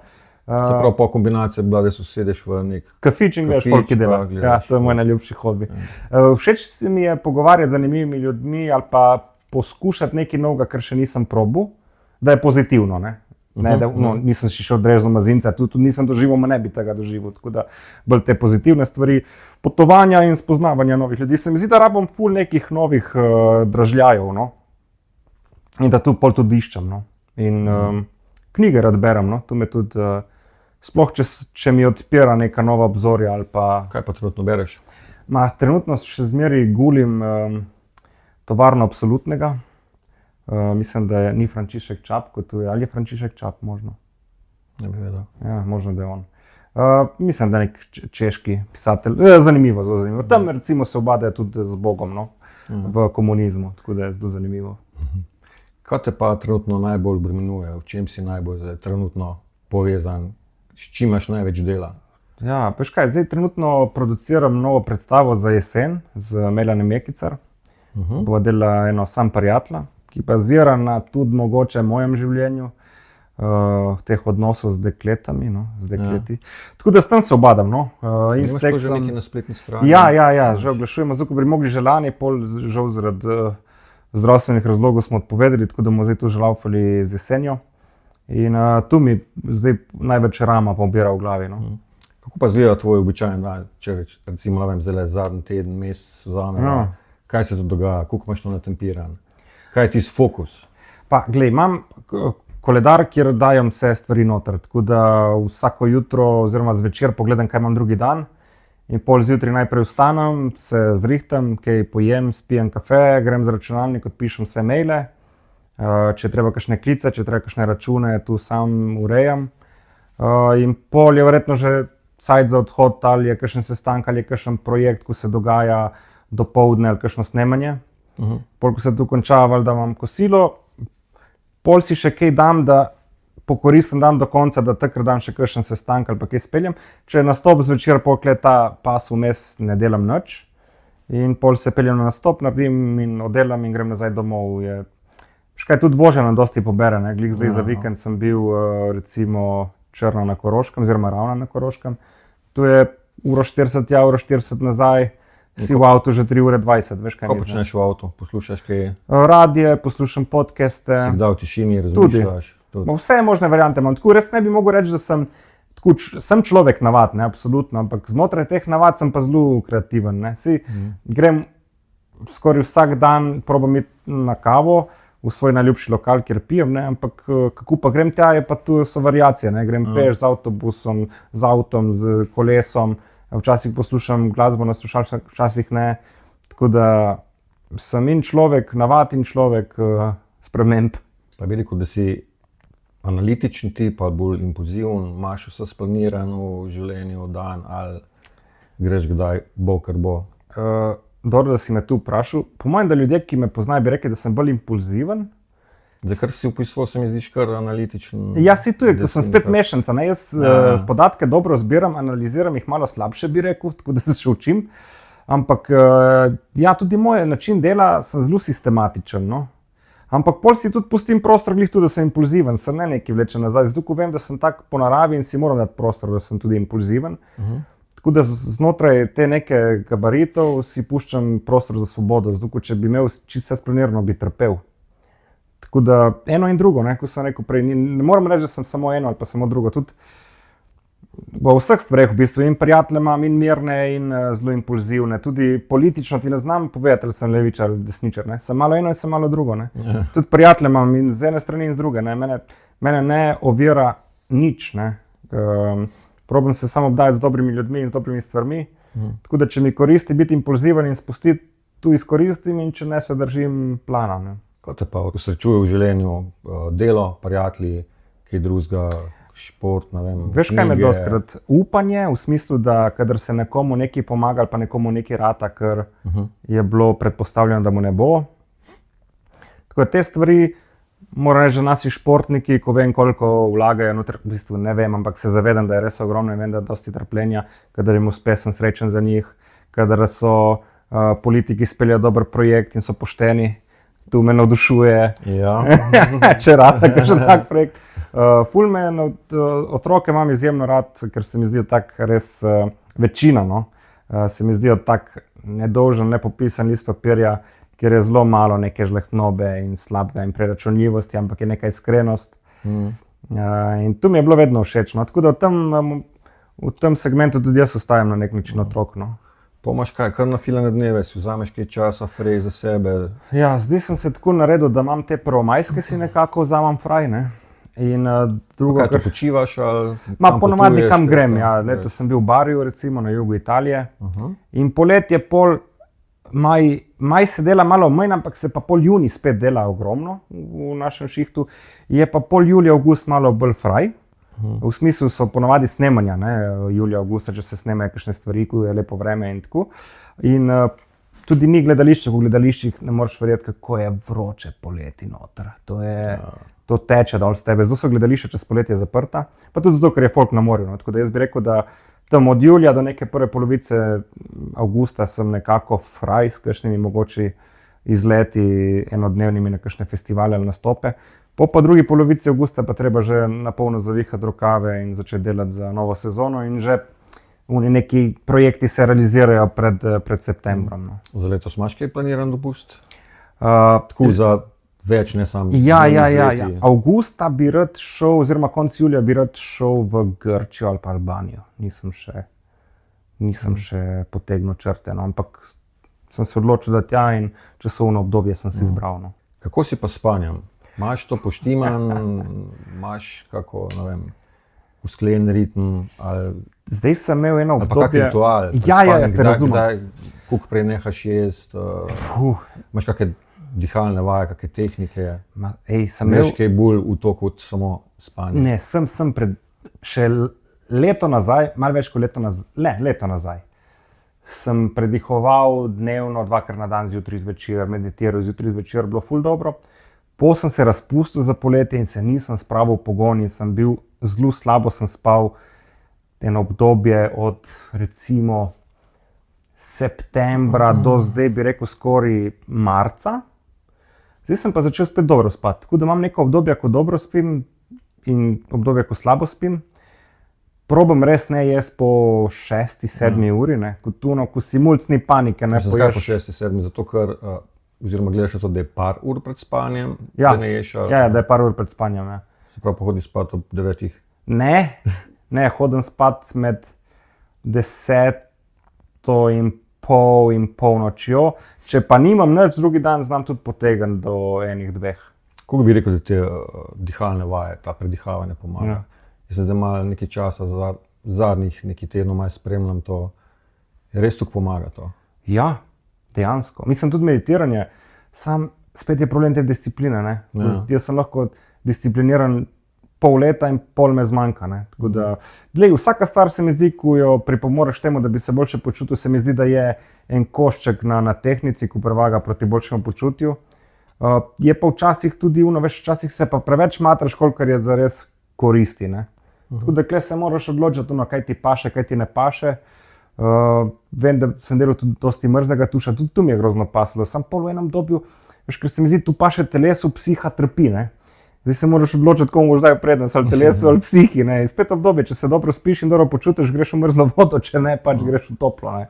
Se pravi, po kombinaciji bila, da sedeš v nek... Kafič in gledaš folk, ki dela. Ja, to je moj najljubši hobi. Všeč se mi je pogovarjati z zanimivimi ljudmi ali pa poskušati nekaj novega, kar še nisem probal, da je pozitivno, ne? Ne, da, nisem še šel drežno mazinca, tudi nisem doživel, ne bi tega doživel. Tako da bolj te pozitivne stvari, potovanja in spoznavanja novih ljudi. Se mi zdi, da rabim ful nekih novih dražljajev, no? In da tu pol tudi iščem, no? In knjige rad berem, no? Tu me tudi, sploh če mi odpira neka nova obzorja ali pa... Kaj pa trenutno bereš? Trenutno še zmeraj gulim Tovarno absolutnega. Mislim, da ni Frančišek Čap, ali je Frančišek Čap možno? Ne bi vedel. Ja, možno, da je on. Mislim, da je nek češki pisatelj. Zanimivo, zelo zanimivo. Tam recimo se obadajo tudi z Bogom, no? V komunizmu, tako da je zelo zanimivo. Kaj te pa trenutno najbolj obremenjuje? V čem si najbolj trenutno povezan? S čim imaš največ dela? Ja, veš kaj, zdaj trenutno produciram novo predstavo za jesen z Meljanem Mekicar. Bova delala eno Sam prijatelja, ki bazira na tudi mogoče mojem življenju, teh odnosov z dekletami, no, z dekleti. Tako da s tem se obadam, no. Imaš to že nekaj na spletni strani? Ja, že oglašujemo, zato ko bi mogli že lani, pol žal zaradi zdravstvenih razlogov smo odpovedali, tako da bomo zdaj tu že laufali z jesenjo. In tu mi zdaj največ rama pobira v glavi, no. Kako pa izgleda tvoj običajen dan, če recimo, ne vem, zdaj zadnji teden, mesec vzamemo, kaj se tu dogaja, koliko imaš to natempiran? Kaj je tisti fokus? Pa, glej, imam koledar, kjer dajem vse stvari noter, tako da vsako jutro oziroma zvečer pogledam, kaj imam drugi dan in pol zjutraj najprej vstanem, se zrihtam, kaj pojem, spijem kafe, grem za računalnik, odpišem vse maile, če treba kakšne klice, če treba kakšne račune, tu sam urejam in pol je verjetno že cajt za odhod, ali je kakšen sestank, ali je kakšen projekt, ko se dogaja dopoldne ali kakšno snemanje. Pol, ko se tu konča, da imam kosilo, pol si še kaj dam, da pokoristim dan do konca, da takrat dam še kakšen sestank ali pa kaj speljem. Če nastop zvečer, pol ta pas vmes ne delam nič in pol se peljem na nastop, naredim in oddelam in grem nazaj domov. Škaj tudi vožnja nam dosti pobere, ne? Glih zdaj za vikend sem bil recimo Črna na Koroškem, oziroma Ravna na Koroškem. Tu je 1:40 tja, 1:40 nazaj. Si v avtu že 3:20, veš kaj Ko počneš v avtu, poslušaš kaj? Radije, poslušam podcaste. Si kdaj v tišini razmišljaš? Vse možne variante imam. Tako res ne bi mogel reči, da sem človek navad, ne, absolutno, ampak znotraj teh navad sem pa zelo kreativen, ne. Grem skoraj vsak dan, probam iti na kavo v svoj najljubši lokal, kjer pijem, ne, ampak kako pa grem tja, je pa tu so variacije, ne. Grem peš z avtobusom, z avtom, z kolesom. Včasih poslušam glasbo na slušalkah, včasih ne. Tako da sem in človek, navad in človek sprememb. Pa bi rekel, da si analitičen tip ali bolj impulziven, imaš vse splanirano v življenju, dan ali greš kdaj, bo kar bo. Dobro, da si me tu vprašal. Po mojem, da ljudje, ki me poznajo, bi rekli, da sem bolj impulziven. Zdaj, kar si opisoval, se mi zdiš kar analitičen. Ja, si tu, ko sem spet mešanca. Jaz podatke dobro zbiram, analiziram jih malo slabše, bi rekel, tako da se še učim. Ampak ja, tudi moj način dela sem zelo sistematičen. No? Ampak pol si tudi pustim prostor, glih tudi, da sem impulziven, sem ne nekaj vleče nazaj. Zdaj, ko vem, da sem tak po naravi in si moram dati prostor, da sem tudi impulziven. Tako da znotraj te neke gabaritov si puščam prostor za svobodo. Zdaj, če bi imel čisto vse splanirano, bi trpel. Tako da eno in drugo, ne, ko sem rekel prej, ne moram reči, da sem samo eno ali pa samo drugo. Tudi v vseh stvareh v bistvu in prijatelje imam in mirne in zelo impulzivne. Tudi politično ti ne znam povedati, ali sem levičar ali desničar. Ne. Sem malo eno in sem malo drugo. Ne. Tudi prijatelje imam in z ene strani in z druge. Ne. Mene ne ovira nič. Ne. Probam se samo obdajati z dobrimi ljudmi in z dobrimi stvarmi. Tako da če mi koristi biti impulziven in spustiti, tu izkoristim in če ne se držim plana. Ne. Ko te pa srečuje v življenju, delo, prijatelji, kaj drugega, šport, ne vem. Veš, kaj me dostikrat? Upanje v smislu, da kadar se nekomu nekaj pomaga ali pa nekomu nekaj rata, ker je bilo predpostavljeno, da mu ne bo. Tako da te stvari, moram reči, že nasi športniki, ko vem, koliko vlagajo noter, v bistvu ne vem, ampak se zavedam, da je res ogromno in vem, da je dosti trpljenja, kadar jim uspe, sem srečen za njih, kadar so politiki speljajo dober projekt in so pošteni. Tu me navdušuje, Ja. če rad, kakšen tak projekt. Ful me otroke imam izjemno rad, ker se mi zdijo tak res večina, no. Se mi zdijo tak nedolžen, nepopisan list papirja, kjer je zelo malo neke žlehtnobe in slabega in preračunljivosti, ampak je neka iskrenost. In tu mi je bilo vedno všeč, no. Tako da v tem segmentu tudi jaz ostajam na nek način otrok, no. Pa imaš kaj, kar na filane dneve, si vzameš kaj časa, frej za sebe. Ja, zdaj sem se tako naredil, da imam te prvomajske si nekako vzamem fraj, ne. In drugo, Kaj te počivaš ali ponovadi kam grem, kaj? ja. Letos sem bil v Bariju, recimo na jugu Italije. In poletje maj se dela malo manj, ampak se pa pol junij spet dela ogromno v našem šihtu. Je pa pol julija, avgust malo bolj fraj. V smislu so ponovadi snemanja, ne, julija, avgusta, če se snemajo kakšne stvari, ko je lepo vreme in tako. In tudi ni gledališče, v gledališčih ne moreš verjeti, kako je vroče poleti noter. To teče dol s tebe. Zdaj so gledališča čez poletje zaprta, pa tudi zato, ker je folk na morju. No. Tako da jaz bi rekel, da tam od julija do neke prve polovice avgusta sem nekako fraj s kakšnimi mogoči izleti enodnevnimi na kakšne festivale ali nastope. Po pa drugi polovici avgusta pa treba že na polno zavihati rokave in začeti delati za novo sezono in že neki projekti se realizirajo pred septembrom. No. Za letos imaš kaj planiran dopust? Tako za več, ne samo Ja. Avgusta bi rad šel, oziroma konec julija bi rad šel v Grčijo ali pa Albanijo. Nisem še potegnil črte, no, ampak sem se odločil, da tja in časovno obdobje sem si izbral. No. Kako si pa s spanjem? Imaš to poštiman, imaš kako, ne vem, usklen ritem ali Zdaj sem imel eno pa kak obdobje. ritual? Te razumem. Koliko prej nehaš jesti? Imaš kakšne dihalne vaje, kakšne tehnike? Sem imel Veš kaj bolj v to kot samo spanje? Ne, sem še leto nazaj, malo več kot leto nazaj, sem predihoval dnevno, 2-krat na dan, zjutraj zvečer, meditiral zjutraj zvečer, bilo ful dobro. Po sem se razpustil za poletje in se nisem spravil v pogon in sem bil zelo slabo, sem spal eno obdobje od recimo septembra do zdaj, bi rekel skoraj marca. Zdaj sem pa začel spet dobro spati, tako da imam neko obdobje, ko dobro spim in obdobje, ko slabo spim. Probam res ne jesti po 6-7 uri, ne, ko si mulc, ni panike. Ne, Zakaj po 6-7? Zato ker, oziroma gledaš to, da je par ur pred spanjem, Ja. da ne ješ? Ja, da je par ur pred spanjem, ja. Se pravi, pohodi spat ob 9. Ne, hodim spat med 10:30 in polnočjo. Če pa nimam nič, drugi dan znam tudi potegniti do 1-2. Kako bi rekel, da te dihalne vaje, ta predihavanje pomaga? Ja. Jaz sem zdaj malo nekaj časa, zadnjih nekaj tednov malo spremljam to. Res tukaj pomaga to? Ja, dejansko. Mislim, tudi meditiranje. Sam spet je problem te discipline. Ne? Ja. Jaz sem lahko discipliniran pol leta in pol me zmanjka. Ne? Tako da, vsaka stvar se mi zdi, ko jo pripomoreš temu, da bi se boljše počutil, se mi zdi, da je en košček na tehnici, ko prevaga proti boljšemu počutju. Je pa včasih tudi včasih se pa preveč matraš, kolikor je zares koristi. Ne? Tako da kle se moraš odločiti, kaj ti paše, kaj ti ne paše. Vem, da sem delal tudi dosti mrznega tuša, tudi tu mi je grozno paslo. Sam pol v enem dobju, ker se mi zdi, tu paše telesu, psiha trpi. Ne? Zdaj se moraš odločiti, komu boš dal prednost, ali telesu ali psihi. Ne? Spet obdobje, če se dobro spiš in dobro počutiš, greš v mrzlo vodo, če ne, pač greš v toplo. Ne?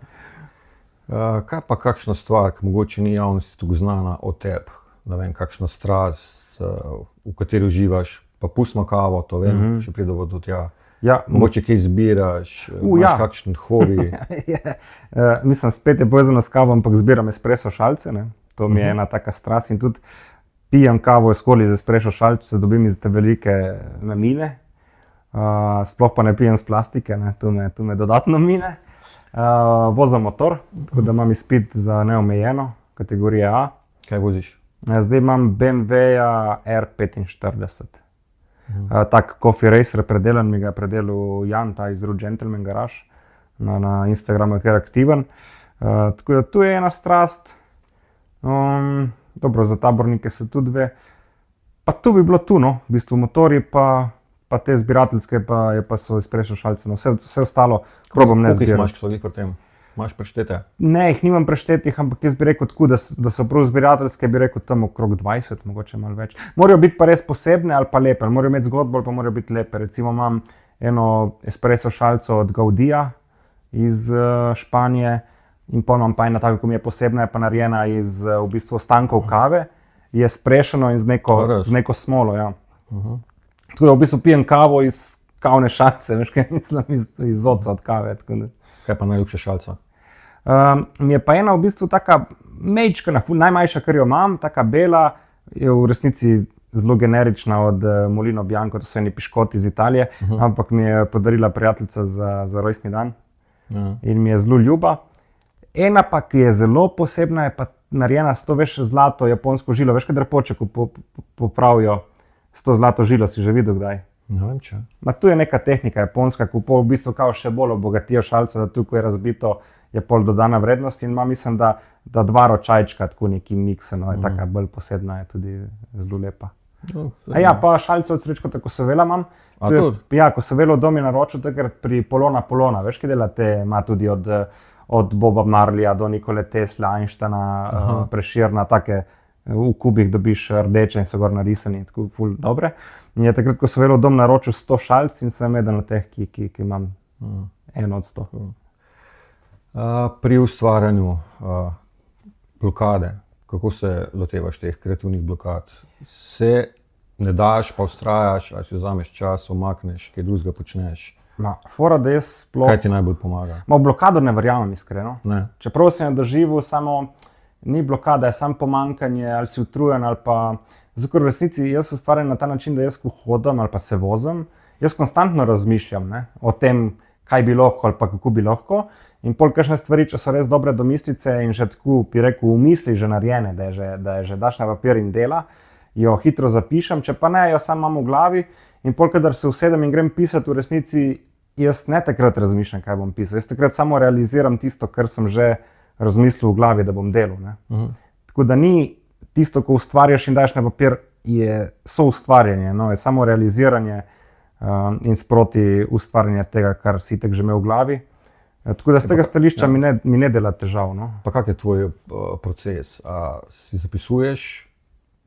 Kaj pa kakšna stvar, ki mogoče ni javnosti tako znana o tebi? Ne vem, kakšna strast, v kateri uživaš, pa pustimo kavo, to vem, še pridovo do tja. Ja, mogoče kaj zbiraš, imaš kakšen hobi. Mislim, spet je povezano s kavo, ampak zbiram espresso šalce. Ne? To mi je ena taka strast in tudi pijem kavo skoli z espresso šalce, dobim iz te velike mine. Sploh pa ne pijem z plastike, ne? Tu me dodatno mine. Vozim motor, tako da imam izpit za neomejeno, kategorije A. Kaj voziš? Zdaj imam BMW-ja R45. Tak coffee racer predelan, mi ga je predelal Jan, ta iz Rude Gentleman Garage, na Instagramu je kar aktiven. Tako da tu je ena strast, dobro, za tabornike se tudi ve. Pa tu bi bilo tu, no, v bistvu motorji pa te zbirateljske, pa so espresso šalce, no, vse ostalo probam ne zbirati. Koliko jih imaš, ko pri tem? Imaš preštete? Ne, jih nimam preštetih, ampak jaz bi rekel tako, da so prav zbirateljske, bi rekel tam okrog 20, mogoče malo več. Morajo biti pa res posebne ali pa lepe, morajo imeti zgodbo ali pa morajo biti lepe. Recimo imam eno espresso šalco od Gaudija iz Španije in pa imam pa ena taka, ko mi je posebna, je pa narejena iz v bistvu ostankov kave, je sprešeno in z neko smolo. Ja. Tako da v bistvu pijem kavo iz kavne šalce, veš kaj mislim, iz oca od kave. Kaj pa najljubša šalca? Mi je pa ena v bistvu taka mejčkana, najmanjša, kar jo imam, taka bela, je v resnici zelo generična od Molino Bianco, to so eni piškoti iz Italije, ampak mi je podarila prijateljica za rojstni dan in mi je zelo ljuba. Ena pa, ki je zelo posebna, je pa narejena s to, veš, zlato japonsko žilo, veš, kaj drpoček popravijo s to zlato žilo, si že videl kdaj? Ne vem, če. Tu je neka tehnika japonska, ko v bistvu kao še bolj obogatijo šalce, da tu, ko je razbito, je pol dodana vrednost in ima, mislim, da 2 ročajčka, tako neki mikseno, je taka bolj posebna, je tudi zelo lepa. Ja, pa šalce od Srečko tako Kosovela imam. Ja, Kosovelo dom je naročil takrat pri Polona, veš, ki delate, ima tudi od Boba Marleya do Nikole Tesla, Einsteina, Prešerna, take v kubih dobiš rdeče in so gor narisani, tako ful dobre. In je takrat, ko so velo dom naročil 100 šalc in sem eden od teh, ki imam 1 od 100. Pri ustvarjanju blokade, kako se lotevaš teh kreativnih blokad? Se ne daš, pa vztrajaš, ali si vzameš čas, omakneš, kaj drugega počneš? Fora, da jaz sploh... Kaj ti najbolj pomaga? V blokado ne verjamem, iskreno. Ne. Čeprav sem jo doživel, samo ni blokada, je samo pomankanje, ali si utrujen, ali pa... Zato, ker v resnici jaz ustvarjam na ta način, da jaz ko hodim ali pa se vozim, jaz konstantno razmišljam o tem, kaj bi lahko ali pa kako bi lahko. In pol kakšne stvari, če so res dobre domislice in že tako, bi rekel, v misli že narejene, da je že daš na papir in dela, jo hitro zapišem, če pa ne, jo sam imam v glavi in pol, kadar se usedem in grem pisati, v resnici jaz ne takrat razmišljam, kaj bom pisal. Jaz takrat samo realiziram tisto, kar sem že razmislil v glavi, da bom delal. Tako da ni tisto, ko ustvarjaš in daš na papir, je soustvarjanje, je samo realiziranje in sproti ustvarjanje tega, kar si tak že imel v glavi. Tako da z tega stališča mi ne dela težav. No. Pa kak je tvoj proces? A si zapisuješ,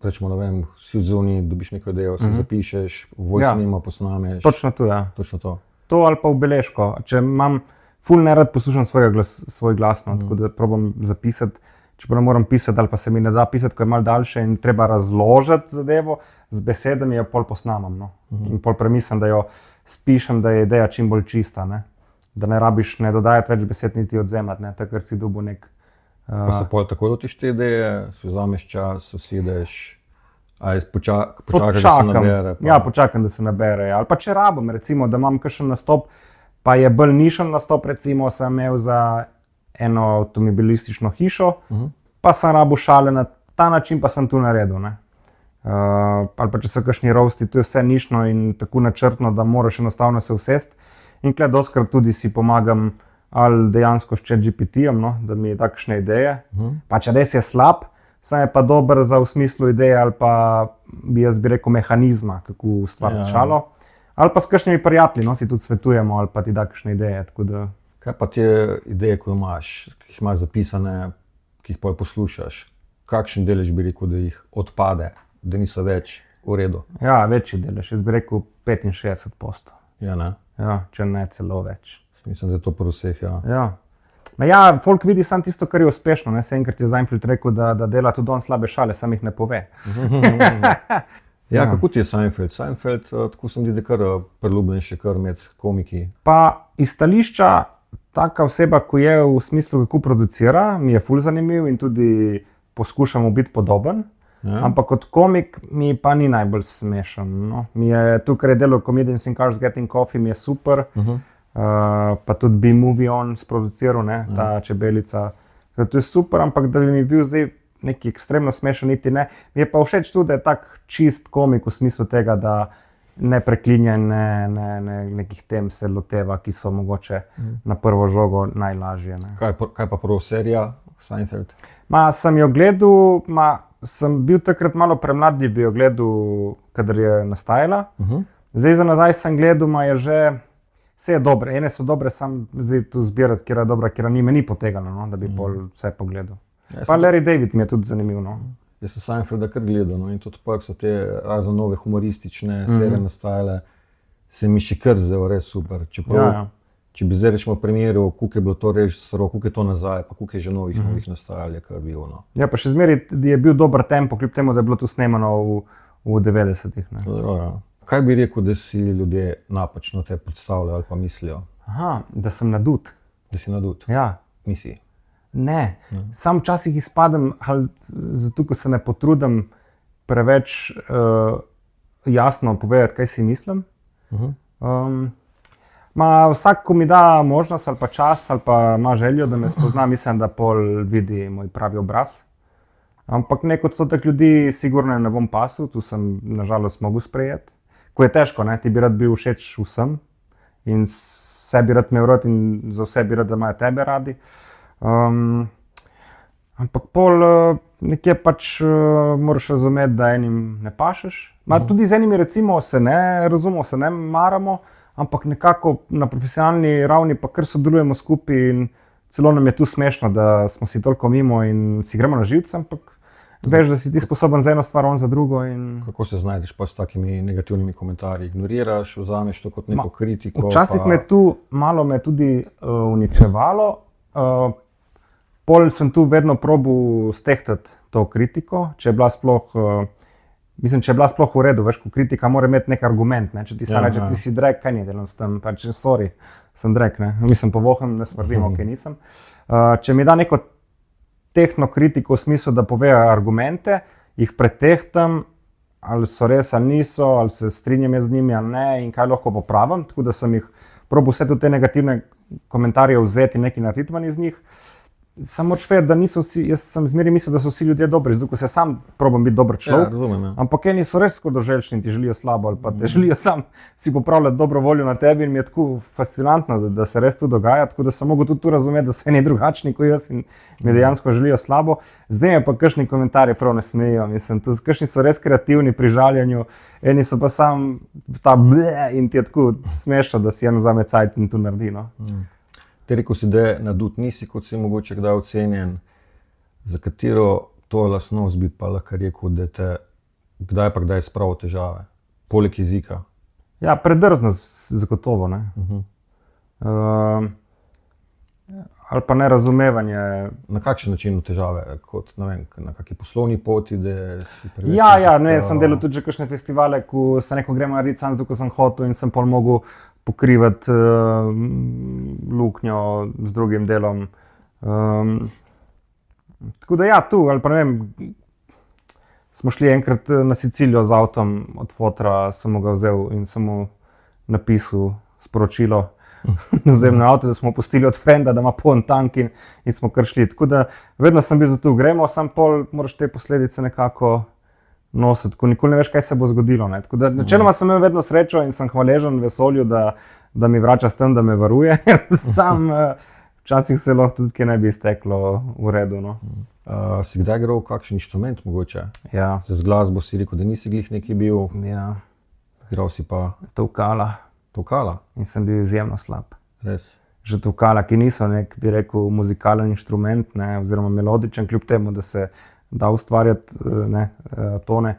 rečemo, ne vem, si v zoni, dobiš neko idejo, si zapišeš, voice memo posnameš? Točno to, ja. Točno to. To ali pa v beležko. Če imam, ful nerad poslušam svoj glas, tako da probam zapisati. Če pa ne moram pisati, ali pa se mi ne da pisati, ko je malo daljše in treba razložiti zadevo, z besedami jo pol posnamam. No. In pol premislim, da jo spišem, da je ideja čim bolj čista. Ne. Da ne rabiš ne dodajati več besed, niti odzemati, takrat si dobil nek... Pa se pol tako lotiš te ideje, si vzameš čas, usedeš, ali počakaš, da se nabere? Ja, počakam, da se nabere. Ali pa če rabim, recimo, da imam kakšen nastop, pa je bolj nišen nastop, recimo, sem imel za eno avtomobilistično hišo, pa sem rabo šale na ta način pa sem tu naredil. Ali pa če so kakšni roasti, to je vse nišno in tako načrtno, da moraš enostavno se usesti. In kle doskrat tudi si pomagam ali dejansko s ChatGPT-jem, no, da mi da kakšne ideje. Pa če res je slab, sam je pa dober za v smislu ideje ali pa bi rekel mehanizma, kako ustvariti šalo. Ali pa s kakšnimi prijatelji, no, si tudi svetujemo ali pa ti da kakšne ideje. Da... Kaj pa te ideje, ki jih imaš zapisane, ki jih pol poslušaš? Kakšen delež bi rekel, da jih odpade, da niso več v redu? Ja, večji delež, jaz bi rekel 65%. Ja, ne? Ja, če ne celo več. Mislim, da je to pri vseh, ja. Ja, folk vidi samo tisto, kar je uspešno. Ne? Se enkrat je Seinfeld rekel, da dela tudi on slabe šale, sam jih ne pove. Ja, kako ti je Seinfeld? Seinfeld, tako sem videl, kar priljubljen še kar med komiki. Pa iz stališča taka oseba, ko je v smislu, kako producira, mi je ful zanimiv in tudi poskušamo biti podoben. Ja. Ampak kot komik mi pa ni najbolj smešen. No. Mi je tu, kar je delal Comedians in Cars Getting Coffee, mi je super. Pa tudi B-Movie on sproduciral, ne, ta Čebelica. To je super, ampak da bi mi bil zdaj neki ekstremno smešen, niti ne. Mi je pa všeč tudi, da je tak čist komik v smislu tega, da ne preklinja in nekih tem se loteva, ki so mogoče na prvo žogo najlažje. Ne. Kaj pa prvo serija Seinfeld? Sem jo gledal, sem bil takrat malo premlad, da bi jo gledal, kadar je nastajala. Zdaj za nazaj sem gledal, je že vse je dobre. Ene so dobre, sam zdaj tu zbirati, kjer je dobra, kjer ni, me ni potegalo, no, da bi pol vse pogledal. Pa Larry David mi je tudi zanimiv. No. Jaz sem Seinfelda kar gledal, no, in tudi pa, ko so te razne nove humoristične serije nastajale, se mi še kar zdelo res super. Čeprav, če bi zdaj rečemo primerjal, koliko je bilo to res staro, koliko je to nazaj, pa koliko je že novih nastajali, je kar bilo. No. Ja, pa še zmeri je bil dober tempo, kljub temu, da je bilo to snemano v 90-ih. Ja. Kaj bi rekel, da si ljudje napačno te predstavljajo ali pa mislijo? Da sem nadut. Da si nadut? Ja. Misli? Ne. Sam včasih izpadem, zato ko se ne potrudim preveč jasno povedati, kaj si mislim. Vsak, ko mi da možnost ali pa čas ali pa ima željo, da me spozna, mislim, da pol vidi moj pravi obraz. Ampak nek odstotek ljudi sigurno ne bom pasil, tu sem nažalost mogu sprejeti. Ko je težko, ne? Ti bi rad bil všeč vsem in vse bi rad imel rad in za vse bi rad, da imajo tebe radi. Ampak pol nekje pač moraš razumeti, da enim ne pašeš. Tudi z enimi recimo se ne razumemo, se ne maramo, ampak nekako na profesionalni ravni pa kar sodelujemo skupaj in celo nam je tu smešno, da smo si toliko mimo in si gremo na živce, ampak veš, da si ti sposoben za eno stvar, on za drugo. Kako se znajdeš pa s takimi negativnimi komentarji? Ignoriraš, vzameš to kot neko kritiko? Včasih me malo tudi uničevalo. Pol sem tu vedno probal stehtati to kritiko, če je bila sploh v redu, veš, ko kritika mora imeti nek argument, ne? Če ti sam reče, ti si drek, kaj ni delam s tem, pač sorry, sem drek, ne? Mislim, povohem, ne smrdim, ok, nisem. Če mi da neko tehno kritiko v smislu, da pove argumente, jih pretehtam, ali so res, ali niso, ali se strinjam z njimi, ali ne, in kaj lahko popravim, tako da sem jih probal vse te negativne komentarje vzeti in nekaj narediti ven iz njih. Samo moraš vedeti, da niso vsi, jaz sem zmeraj mislil, da so vsi ljudje dobri, zato se sam probam biti dober človek. Ja, razumem, ja. Ampak eni so res skordoželjčni in ti želijo slabo, ali pa te želijo sam si popravljati dobro voljo na tebi in mi je tako fascinantno, da se res to dogaja, tako da sem mogel tudi tu razumeti, da so eni drugačni kot jaz in mi dejansko želijo slabo. Zdaj me pa kakšni komentarji prav ne smejijo, mislim, kakšni so res kreativni pri žaljenju, eni so pa sam ta ble in ti je tako smešno, da si eno vzame cajt in to naredi, no. Te rekel si, da je nadut, nisi kot si mogoče kdaj ocenjen, za katero to lastnost bi pa lahko rekel, da te kdaj pa kdaj spravo težave, poleg jezika? Ja, predrznost zagotovo, ne. Ali pa nerazumevanje. Na kakšen način težave? Kot, ne vem, na kakšni poslovni poti, da si preveč... Ja, ne, sem delal tudi že kakšne festivale, ko se neko gremo narediti sam, zato ko sem hotel in sem pol mogel pokrivati luknjo z drugim delom. Tako da ja, tu, ali pa ne vem, smo šli enkrat na Sicilijo z avtom od fotra, sem mu ga vzel in sem mu napisal sporočilo. vzemno avto, da smo pustili od frenda, da ima poln tank in smo kar šli. Tako da vedno sem bil za to, gremo, sam pol moraš te posledice nekako nositi, ko nikoli ne veš, kaj se bo zgodilo. Ne? Tako da načeloma sem imel vedno srečo in sem hvaležen vesolju, da mi vrača s tem, da me varuje. Sam včasih se lahko tudi kaj ne bi izteklo v redu. No. Si kdaj igral kakšen inštrument mogoče? Ja. Z glasbo si rekel, da nisi glih neki bil, Ja, igral si pa tolkala tokala, in sem bil izjemno slab. res. Že tolkala, ki niso nek, bi rekel, muzikalen inštrument, ne, oziroma melodičen, kljub temu, da se da ustvarjati tone.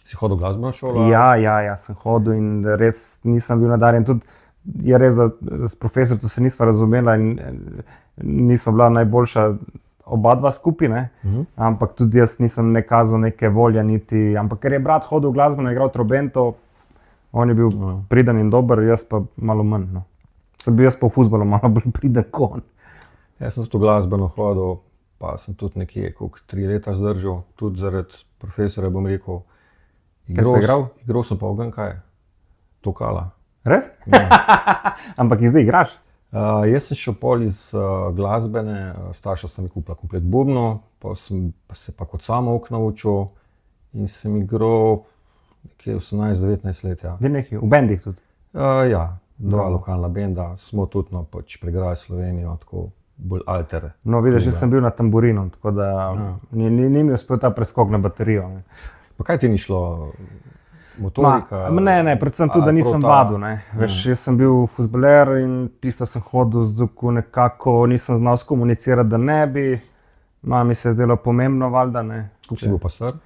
Si hodil v glasbeno šolo? Ja, sem hodil in res nisem bil nadarjen. Tudi je res, da s profesorico se nisva razumela in nisva bila najboljša oba dva skupaj, ne? Ampak tudi jaz nisem ne kazal neke volje niti, ampak ker je brat hodil v glasbeno, igral trobento, on je bil priden in dober, jaz pa malo manj. No. Sem bil jaz pa v fuzbalu malo bolj priden kot on. Jaz sem tudi v glasbeno hodil, pa sem tudi nekje 3 leta zdržal, tudi zaradi profesorja, bom rekel. Kaj si pa igral? Igral sem pa ogen kaj? Tokala. Res? Ampak jih zdaj igraš? Jaz sem šel pol iz glasbene, starša sta mi kupila komplet bubno, pa sem se pa kot samouk naučil in sem igral nekje 18-19 let. Ja. V bendih tudi? Ja, 2 lokalna benda, smo tudi pač pregrali Slovenijo, tako bolj alter. No, vidiš, jaz sem bil na tamburinu, tako da ni mi uspel ta preskok na baterijo. Ne. Pa kaj ti ni šlo? Motorika? Ne, predvsem tudi, da nisem vadil. Veš, jaz sem bil fuzbaler in tisto sem hodil z duku nekako, nisem znal skomunicirati, da ne bi. Mi se je zdelo pomembno, valjda. Kako si bil pa star?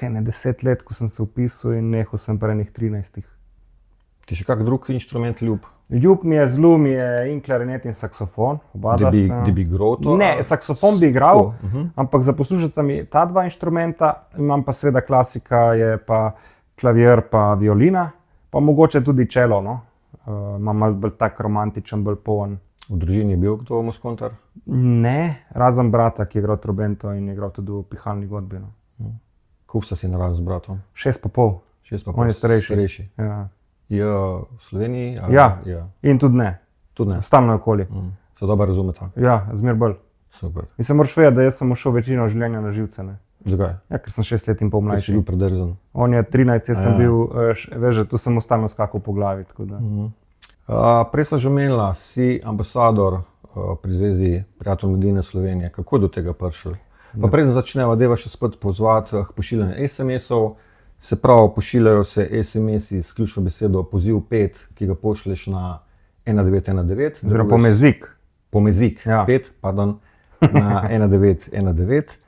Ene 10 let, ko sem se vpisal in nehal sem pri enih 13. Ti še kak drug inštrument ljub? Ljub mi je zelo, mi je in klarinet in saksofon. Da bi igral to? Ne, saksofon bi igral, ampak za poslušati sem ta 2 inštrumenta, imam pa seveda klasika, je pa klavir pa violina, pa mogoče tudi čelo, no. Imam malo bolj tak romantičen, bolj poln. V družini je bil kdo muskontar? Ne, razen brata, ki je igral trobento in je igral tudi v pihalni godbi. No. Koliko sta si narazen z bratom? 6,5. 6,5. On je starejši. Ja. Je v Sloveniji? Ali? Ja, in tudi ne. Tudi ne? Stalno okoli. Se dobro razumeta? Ja, zmer bolj. Super. In se moraš vedeti, da jaz sem šel večino življenja na živce. Ne. Zakaj? Ja, ker sem 6 let in pol Ker si mlajši. bil predrzen. On je 13, jaz sem bil, veš, tu sem stalno skakal po glavi. Prej sva že omenila, si ambasador pri Zvezi prijateljev mladine Slovenije. Kako je do tega prišel? Pa preden začneva, deva še spet pozvati k pošiljanju SMS-ov. Se pravi, pošiljajo se SMS-i s ključno besedo poziv 5, ki ga pošlješ na 1919. Oziroma pomezik. Pomezik, Ja. 5, pardon, na 1919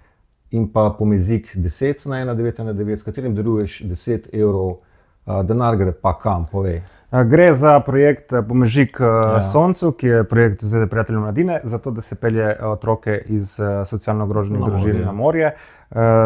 in pa pomezik 10 na 1919, s katerim daruješ 10 evrov. Denar gre pa kam, povej. Gre za projekt Pomežik Soncu, ki je projekt Zveze prijateljev mladine, zato da se pelje otroke iz socialno ogroženih družin na morje.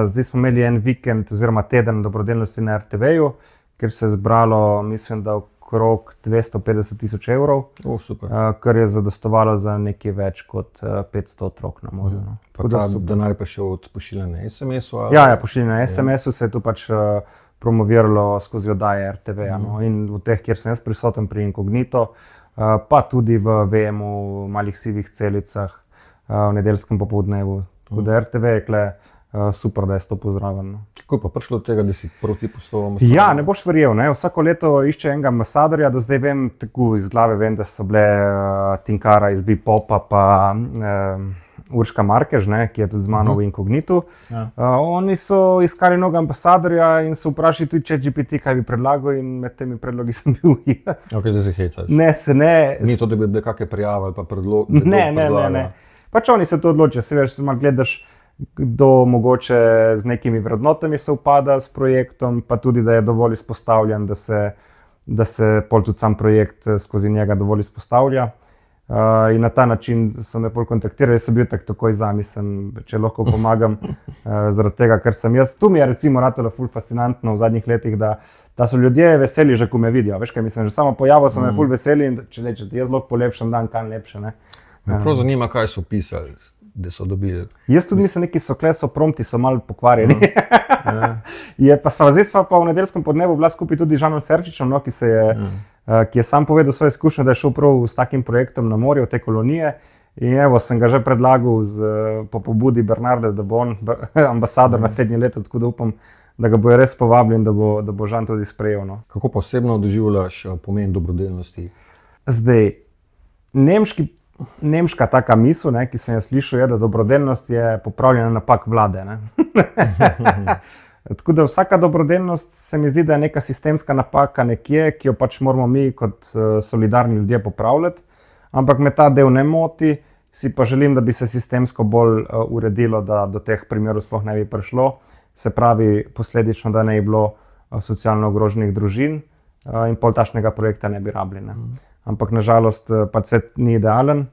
Zdaj smo imeli en vikend oziroma teden dobrodelnosti na RTV-ju, kjer se je zbralo, mislim, da okrog 250.000 evrov, Super. kar je zadostovalo za nekaj več kot 500 otrok na morju. No. Pa ta denar je prišel od pošiljanja SMS-ov? Ja, pošiljanje na SMS-u se je tu pač promoviralo skozi oddaje RTV-ja. No. In v teh, kjer sem jaz prisoten pri Inkognito, pa tudi v VM-u, Malih sivih celicah, v nedeljskem popoldnevu. Tako da RTV je kle super, da je to pozdravljeno. Kako je pa prišlo do tega, da si proti postal ambasador? Ja, ne boš verjel, ne? Vsako leto išče enega ambasadorja, do zdaj vem, tako iz glave vem, da so bile Tinkara iz Bipopa pa Urška Markež, ne, ki je tudi z mano v Inkognitu. Oni so iskali novega ambasadorja in so vprašali tudi ChatGPT, kaj bi predlagal, in med temi predlogi sem bil jaz. Ok, zdaj se hecaš. Ne, se ne. Ni to, da bi bile kakšne prijave ali pa predloge? Ne. Pač oni se to odločijo, se veš, malo gledaš, kdo mogoče z nekimi vrednotami se upada s projektom, pa tudi, da je dovolj izpostavljen, da se pol tudi sam projekt skozi njega dovolj izpostavlja. In na ta način so me pol kontaktirali, sem bil takoj za, mislim, če lahko pomagam, zaradi tega, ker sem jaz. Tu mi je recimo ratalo ful fascinantno v zadnjih letih, da so ljudje veseli že, ko me vidijo. Veš kaj mislim, že samo pojavil so me ful veseli in če jaz lahko polepšam dan, kam lepše. Ne? Me prav zanima, kaj so pisali. da so dobili. Jaz tudi mislim, neki so prompti so malo pokvarjeni. Zdaj pa v Nedeljskem podnevu bila skupaj tudi Žanom Serčičem, no, ki je sam povedal svoje izkušnje, da je šel prav s takim projektom na morje, v te kolonije. In evo, sem ga že predlagal po pobudi Bernarda, da bo on ambasador naslednje leto, tako da upam, da ga bojo res povabili in da bo Žan tudi sprejel. No. Kako pa osebno doživljaš pomen dobrodelnosti? Zdaj, nemška taka misel, ki sem jo slišal, je, da dobrodelnost je popravljena napak vlade. Tako da vsaka dobrodelnost se mi zdi, da je neka sistemska napaka nekje, ki jo pač moramo mi kot solidarni ljudje popravljati. Ampak me ta del ne moti, si pa želim, da bi se sistemsko bolj uredilo, da do teh primerov sploh ne bi prišlo. Se pravi, posledično, da ne bi bilo socialno ogroženih družin in pol takšnega projekta ne bi rabili. Ampak nažalost pač svet ni idealen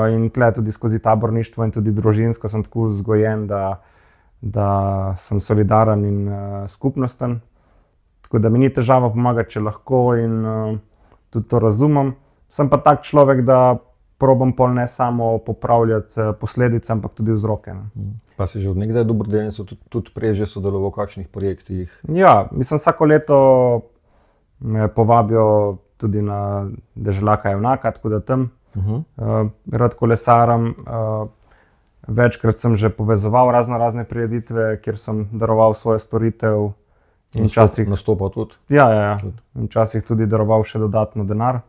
in tle tudi skozi taborništvo in tudi družinsko sem tako vzgojen, da sem solidaren in skupnosten. Tako da mi ni težava pomagati, če lahko in tudi to razumem. Sem pa tak človek, da probam pol ne samo popravljati posledice, ampak tudi vzroke. Pa si že od nekdaj dobrodelni, tudi prej že sodeloval v kakšnih projektih? Ja, mislim, vsako leto me povabijo tudi na Deželaka Evnaka, tako da tam rad kolesaram. Večkrat sem že povezoval razne prireditve, kjer sem daroval svojo storitev. Nastopal tudi? Ja. In včasih tudi daroval še dodatno denar.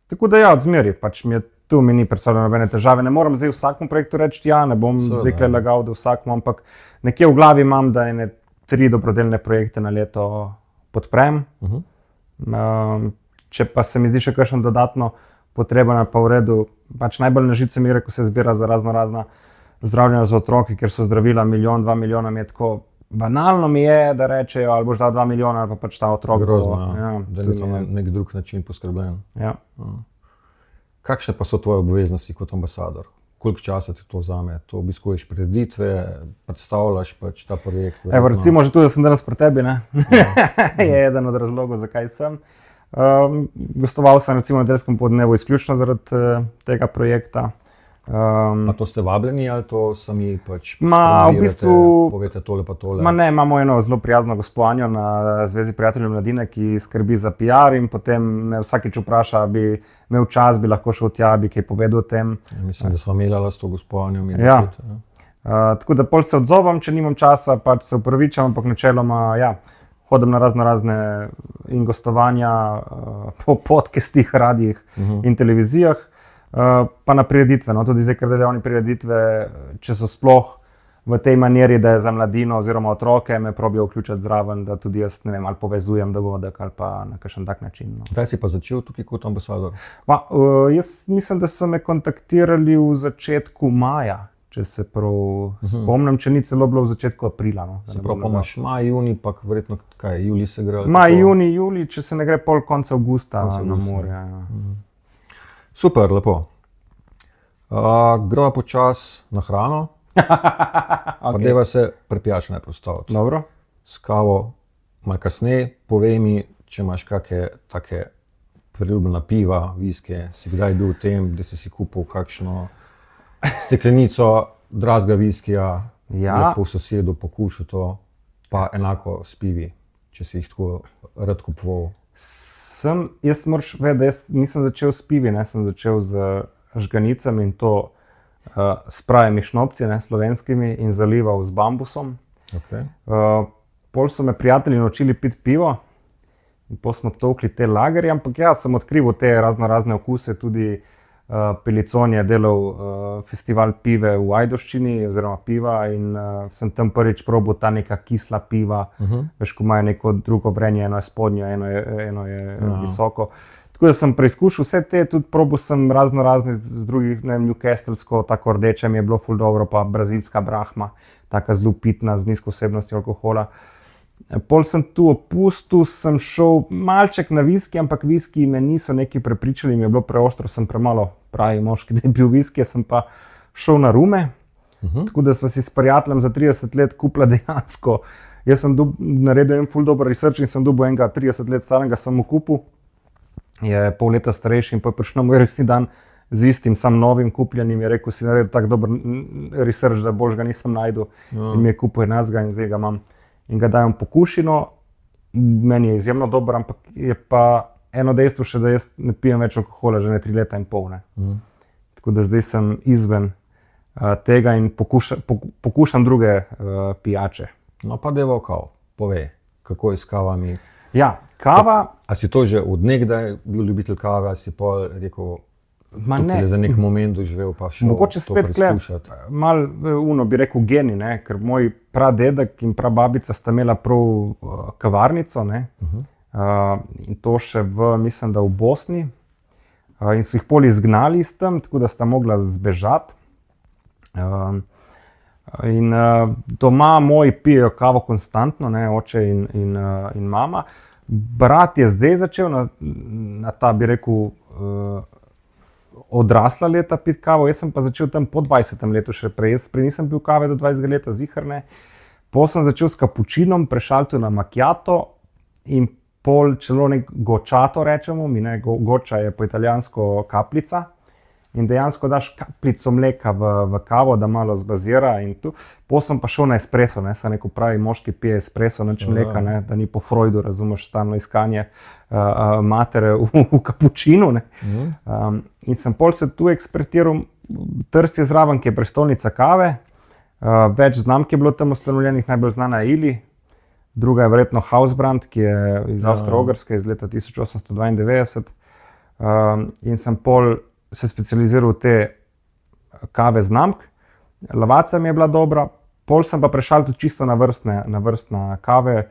Tako da ja, odzmeri, pač mi ni predstavljeno nobene težave. Ne moram zdaj vsakmu projektu reči, ja, ne bom zdaj lagal, da vsakmu, ampak nekje v glavi imam, da 3 dobrodelne projekte na leto podprem. Če pa se mi zdi še kakšen dodatno potreben, pa v redu, pač najbolj na živce mi gre, ko se zbira za razna zdravljenja za otroke, ker so zdravila 1, 2 milijona, mi je tako banalno mi je, da rečejo, ali boš dal 2 milijona, ali pa pač ta otrok. Grozno, da je to na nek drug način poskrbljen. Ja. Kakšne pa so tvoje obveznosti kot ambasador? Koliko časa ti to vzame? To obiskuješ prireditve, predstavljaš pač ta projekt? Evo, recimo že tudi, da sem danes pri tebi, je eden od razlogov, zakaj sem. Gostoval sem recimo na Nedeljskem podnevu izključno zaradi tega projekta. Pa to ste vabljeni ali to sami pač v bistvu, povete tole pa tole? Ne, imamo eno zelo prijazno gospo Anjo na Zvezi prijateljev mladine, ki skrbi za PR in potem me vsakič vpraša, bi imel čas, bi lahko šel tja, bi kaj povedal o tem. Mislim, da sva imela s to gospo Anjo. Tako da pol se odzovem, če nimam časa, pač se upravičam, ampak načeloma hodim na razne in gostovanja po podcastih, radijih in televizijah. Pa na prireditve, tudi zdaj, ker delajo oni prireditve, če so sploh v tej maniri, da je za mladino oziroma otroke, me probijo vključiti zraven, da tudi jaz, ne vem, ali povezujem dogodek ali pa na kakšen tak način. Kdaj si pa začel tukaj kot ambasador? Jaz mislim, da so me kontaktirali v začetku maja, če se prav spomnim, če ni celo bilo v začetku aprila. Se prav, pa imaš maj, juni, pa verjetno kaj, juli se gre? Maj, juni, juli, če se ne gre pol konca avgusta na morje. Super, lepo. Greva počas na hrano, pa deva se prepijač najprej staviti. Dobro. S kavo malo kasneje, povej mi, če imaš kakšne take priljubljena piva, viske, si kdaj bil v tem, da si kupil kakšno steklenico dragega viskija, lepo v sosedu pokušal to, pa enako s pivi, če si jih tako rad kupoval. Jaz moraš vedeti, da jaz nisem začel s pivi, sem začel z žganicami in to s pravimi šnopci, slovenskimi, in zalival z bambusom. Pol so me prijatelji naučili piti pivo in pol smo tolkli te lagerje, ampak sem odkrival te razne okuse, tudi Pelicon je delal festival pive v Ajdovščini oziroma piva in sem tam prvič probal ta neka kisla piva, veš, ko imajo neko drugo vrenje, eno je spodnjo, eno je visoko. Tako da sem preizkušal vse te, tudi probal sem razne z drugih, ne vem, Newcastlsko, tako rdeče mi je bilo ful dobro, pa brazilska brahma, taka zelo pitna, z nizko vsebnostjo alkohola. Pol sem tu opustil, sem šel malček na viski, ampak viski me niso neki prepričali, mi je bilo preostro, sem premalo pravi moški, da je bil viski, sem pa šel na rume. Tako da sva si s prijateljem za 30 let kupila dejansko. Jaz sem naredil en ful dober research in sem dobil enega 30 let starega, sem mu kupil. Je pol leta starejši in pa je prišel na moj rojstni dan z istim, sam novim kupljenim, je rekel, si naredil tako dober research, da boljšega nisem najdel in mi je kupil enazga in zdaj ga imam in ga dajem po kušino. Meni je izjemno dober, ampak je pa eno dejstvo še, da jaz ne pijem več alkohola že ne 3 leta in pol. Tako da zdaj sem izven tega in pokušam druge pijače. No pa deva v kavo, povej, kako je s kavami? Ja, kava... A si to že od nekdaj bil ljubitelj kave, ali si pa rekel, tukaj za nek moment doživel pa šel mogoče to spet preizkušati? Malo bi rekel geni, ne? Ker moj pradedek in prababica sta imela prav kavarnico, ne? In to še mislim, da v Bosni. In so jih pol izgnali s tem, tako da sta mogla zbežati. In doma moji pijejo kavo konstantno, ne, oče in mama. Brat je zdaj začel na ta, bi rekel, odrasla leta piti kavo, jaz sem pa začel tam po 20. letu še prej. Jaz prej nisem pil kave do 20 leta, ziher ne. Potem sem začel s kapučinom, prešaltil na macchiato in pol celo nek gočato rečemo, goča je po italijansko kapljica. In dejansko daš kapljico mleka v kavo, da malo zbazira in tu. Potem sem pa šel na espresso, ne, sem rekel, pravi moški pije espresso, nič mleka, ne, da ni po Freudu, razumeš, stalno iskanje matere v kapučinu, ne. In sem pol se tu ekspertiral, Trst je zraven, ki je prestolnica kave, več znamk je bilo tam ustanovljenih, najbolj znana je Illy, druga je verjetno Hausbrand, ki je iz Avstro-Ogrske iz leta 1892, in sem pol se specializiral v te kave znamk. Lavazza mi je bila dobra, pol sem pa prešal tudi čisto na vrstne kave,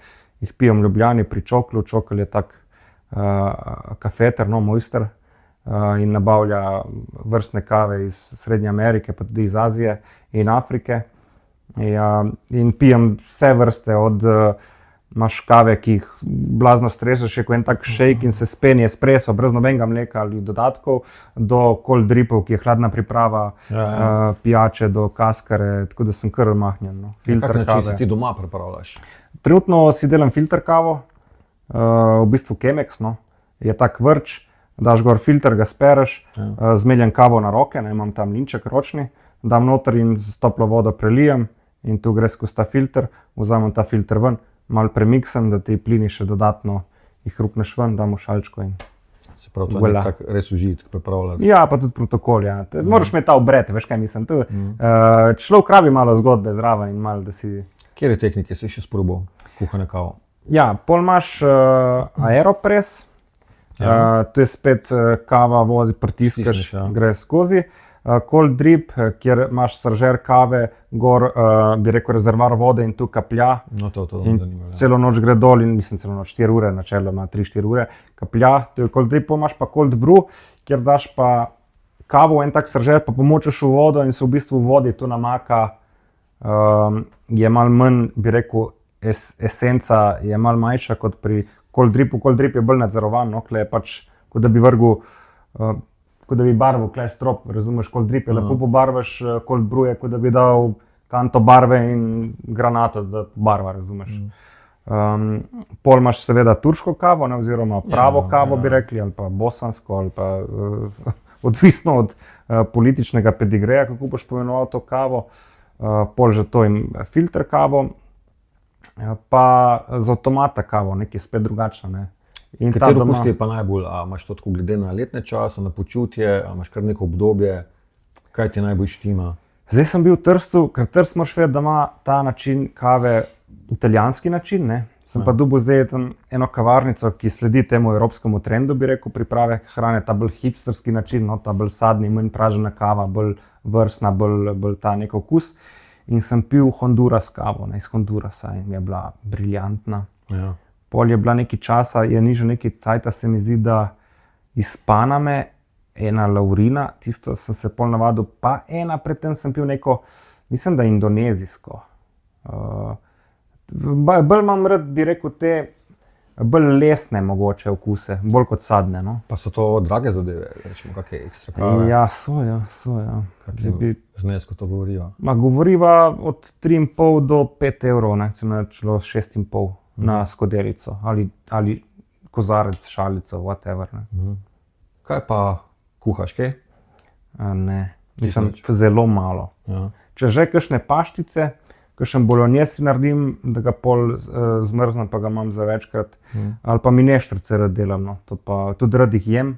jih pijem v Ljubljani pri Čoklu, Čokl je tak kafeter, no, mojster, in nabavlja vrstne kave iz Srednje Amerike, pa tudi iz Azije in Afrike. In pijem vse vrste, od imaš kave, ki jih blazno streseš, je kot en tak shake in se speni espresso, brez nobenega mleka ali dodatkov, do cold dripov, ki je hladna priprava, pijače, do kaskare, tako da sem kar mahnjen. No. Filter kave. Na kak način si ti doma pripravljaš? Trenutno si delam filter kavo, v bistvu Chemex, no. Je tak vrč, daš gor filter, ga spereš, zmeljem kavo na roke, ne, imam tam mlinček ročni, dam noter in z toplo vodo prelijem in tu gre skozi ta filter, vzamem ta filter ven, malo premiksam, da ti plini še dodatno jih hrupneš ven, damo šalčko in se pravi, to je tak res užitek pripravljati. Ja, pa tudi protokol, ja. Moraš imeti ta obred, veš kaj mislim. Človek rabi malo zgodbe zraven in malo, da si... Kjere tehnike si še sprobal kuhane kavo? Ja, pol imaš Aeropress, to je spet kava, vodi, pritiskaš, gre skozi. Cold drip, kjer imaš sržer kave, gor, bi rekel, rezervar vode in tu kaplja. No, to in zanima, celo noč gre dol in mislim celo noč 4 ure, načeloma 3-4 ure, kaplja. To je cold drip, imaš pa cold brew, kjer daš pa kavo, en tak sržer, pa pomočeš v vodo in se v bistvu v vodi tu namaka, je malo manj, bi rekel, esenca je malo manjša kot pri cold dripu. Cold drip je bolj nadzorovan, no, kle je pač, kot da bi vrgel, kot da bi barval klej strop, razumeš, cold drip je lepo pobarvaš, cold brew je, kot da bi dal kanto barve in granato, da barva, razumeš. Pol imaš seveda turško kavo, ne, oziroma pravo kavo bi rekli, ali pa bosansko, ali pa odvisno od političnega pedigreja, kako boš pomenoval to kavo. Pol že to in filter kavo, pa z avtomata kavo, nekaj spet drugačno, ne. Katero okus ti je pa najbolj, a imaš to tako glede na letne čase, na počutje, a imaš kar neko obdobje, kaj ti najbolj štima? Zdaj sem bil v Trstu, ker Trst moraš vedeti, da ima ta način kave italijanski način, ne. Sem pa dobil zdaj eno kavarnico, ki sledi temu evropskemu trendu, bi rekel, priprave hrane, ta bolj hipsterski način, no, ta bolj sadni, manj pražena kava, bolj vrstna, bolj ta nek okus. In sem pil Honduras kavo, ne, iz Hondurasa in je bila briljantna. Ja. Pol je bila nekaj časa, je ni že nekaj cajta, se mi zdi, da iz Paname, ena Laurina, tisto sem se pol navadil, pa ena predtem sem pil neko, mislim, da indonezijsko. Bolj imam rad, bi rekel, te bolj lesne mogoče okuse, bolj kot sadne, no. Pa so to drage zadeve, rečemo, kakšne ekstra kave? Ja, so, ja. Kakšne znesko to govorijo? Govoriva od 3,5 do 5 evrov, ne, celo 6,5. Na skodelico ali kozarec, šalico, whatever. Ne. Kaj pa kuhaš, kaj? Ne, mislim, nič? zelo malo. Ja. Če že kakšne paštice, kakšen bolognese si naredim, da ga pol zmrznem, pa ga imam za večkrat, ali pa mineštrice rad delam, no. To pa tudi rad jih jem.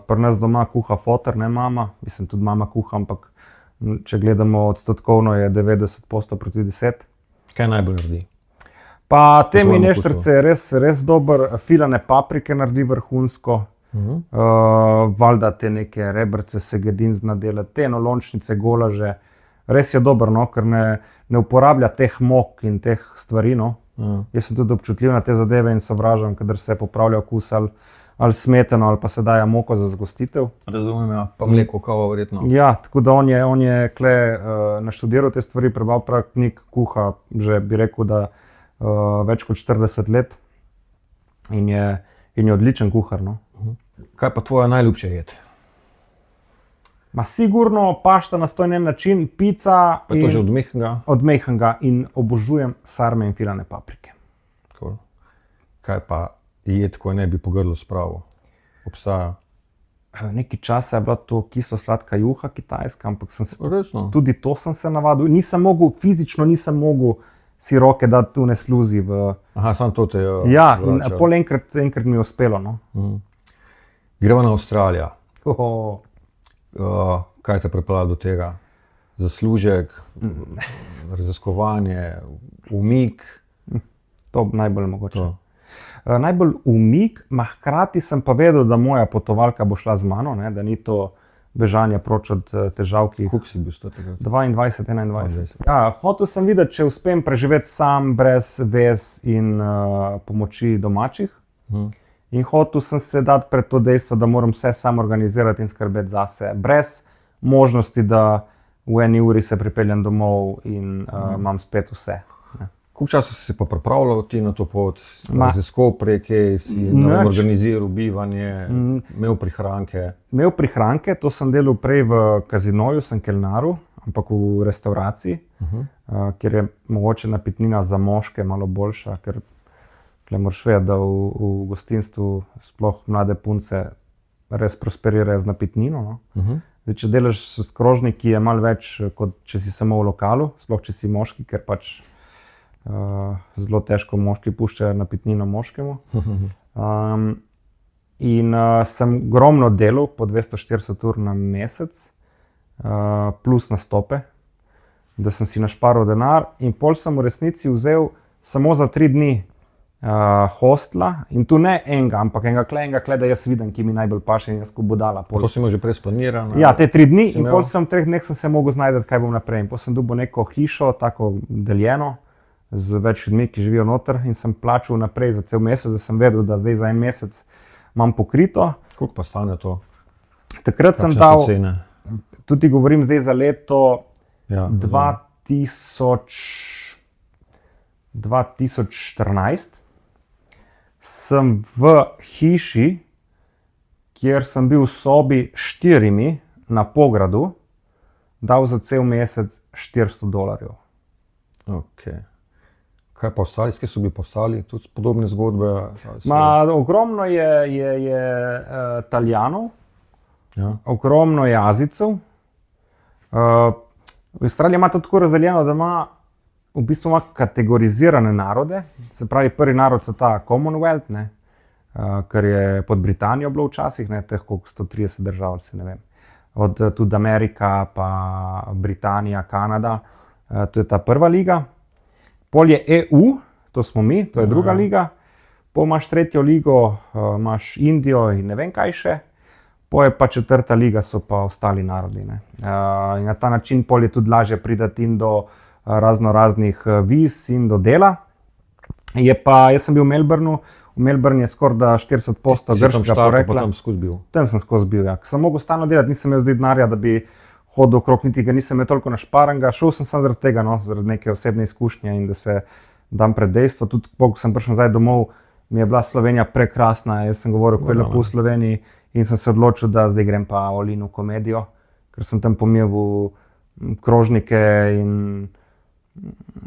Pri nas doma kuha foter, ne mama, mislim tudi mama kuha, ampak če gledamo odstotkovno je 90% proti 10. Kaj najbolj naredi? Pa te tvojem mineštrice je res dober, filane paprike naredi vrhunsko. Valjda te neke rebrce, segedin zna delati, te enolončnice, golaže. Res je dober, no, ker ne uporablja teh mok in teh stvari. No. Jaz sem tudi občutljiv na te zadeve in sovražam, kadar se popravlja okus ali smetano ali pa se daje moko za zgostitev. Razumem, ja. Pa mleko, kavo verjetno. Ja, tako da on je kle naštudiral te stvari, prebral prav knjig, kuha, že bi rekel, da več kot 40 let in je odličen kuhar. No. Kaj pa tvoja najljubša jed? Ma sigurno pašta na stojen način, pica Pa je to že od mehkega? od mehkega in obožujem sarme in filane paprike. Cool. Kaj pa jed, ko ne bi po grlu spravil? Obstaja? Nekaj časa je bila to kislo-sladka juha kitajska, ampak Resno? tudi to sem se navadil. Fizično nisem mogel si roke dati tu ne sluzi v... Aha, samo to te je Ja, in vračalo. pol enkrat mi je uspelo, no. Gremo na Avstralijo. Oh. Kaj te pripeljalo do tega? Zaslužek, raziskovanje, umik? To najbolj mogoče. To. Najbolj umik, hkrati sem pa vedel, da moja potovalka bo šla z mano, ne, da ni to bežanje proč od težav, ki jih... Koliko si bil star takrat? 22, 21. Ja, hotel sem videti, če uspem preživeti sam, brez vez in pomoči domačih. In hotel sem se dati pred to dejstvo, da moram vse sam organizirati in skrbeti zase, brez možnosti, da v eni uri se pripeljem domov in imam spet vse. Koliko časa si se pa pripravljal ti na to pot? Raziskal preke, si organiziral bivanje, imel prihranke? Imel prihranke, to sem delal prej v kazinoju, sem kelnaru, ampak v restavraciji, kjer je mogoče napitnina za moške malo boljša, ker tukaj moraš vedeti, da v gostinstvu sploh mlade punce res prosperirajo z napitnino. No. Zdaj, če delaš s krožniki, je malo več, kot če si samo v lokalu, sploh če si moški, ker pač zelo težko moški puščajo napitnino moškemu. In sem ogromno delal, po 240 ur na mesec, plus nastope, da sem si našparal denar in pol sem v resnici vzel samo za 3 dni hostla in tu ne enega, ampak enega kle, da jaz vidim, ki mi najbolj paše in jaz ko budala. To si imel že prej splanirano? Ja, te 3 dni in pol sem v 3 dneh sem se mogel znajti, kaj bom naprej. In pol sem dobil neko hišo, tako deljeno, z več ljudmi, ki živijo noter in sem plačal naprej za cel mesec, da sem vedel, da zdaj za en mesec imam pokrito. Koliko pa stane to? Takrat sem dal, tudi govorim zdaj za leto 2014, sem v hiši, kjer sem bil v sobi 4 na Pogradu, dal za cel mesec $400. Okay. Kaj pa ostali, kje so bili postali, tudi podobne zgodbe? Ogromno je Italijanov, ogromno je Azijcev. Avstralija ima to tako razdeljeno, da ima v bistvu kategorizirane narode. Se pravi, prvi narod so ta Commonwealth, ne, kar je pod Britanijo bilo včasih, ne, teh koliko 130 držav, se ne vem. Od tudi Amerika, pa Britanija, Kanada, to je ta prva liga. Pol je EU, to smo mi, to je druga liga. Pol imaš tretjo ligo, imaš Indijo in ne vem kaj še. Pol je pa četrta liga, so pa ostali narodi. Ne. In na ta način pol je tudi lažje priti in do raznih viz in do dela. Jaz sem bil v Melbourneu, v Melbourne je skoraj da 40% grškega porekla. Tam skozi bil? Tam sem skozi bil, ja. Sem mogel stalno delati, nisem imel zdaj denarja, da bi hodil okrog, niti ga nisem imel toliko našparanega. Šel sem samo zaradi tega, no, zaradi neke osebne izkušnje in da se dam pred dejstvo. Tudi ko sem prišel nazaj domov, mi je bila Slovenija prekrasna. Jaz sem govoril, kako je lepo v Sloveniji in sem se odločil, da zdaj grem pa olin v komedijo, ker sem tam pomil krožnike in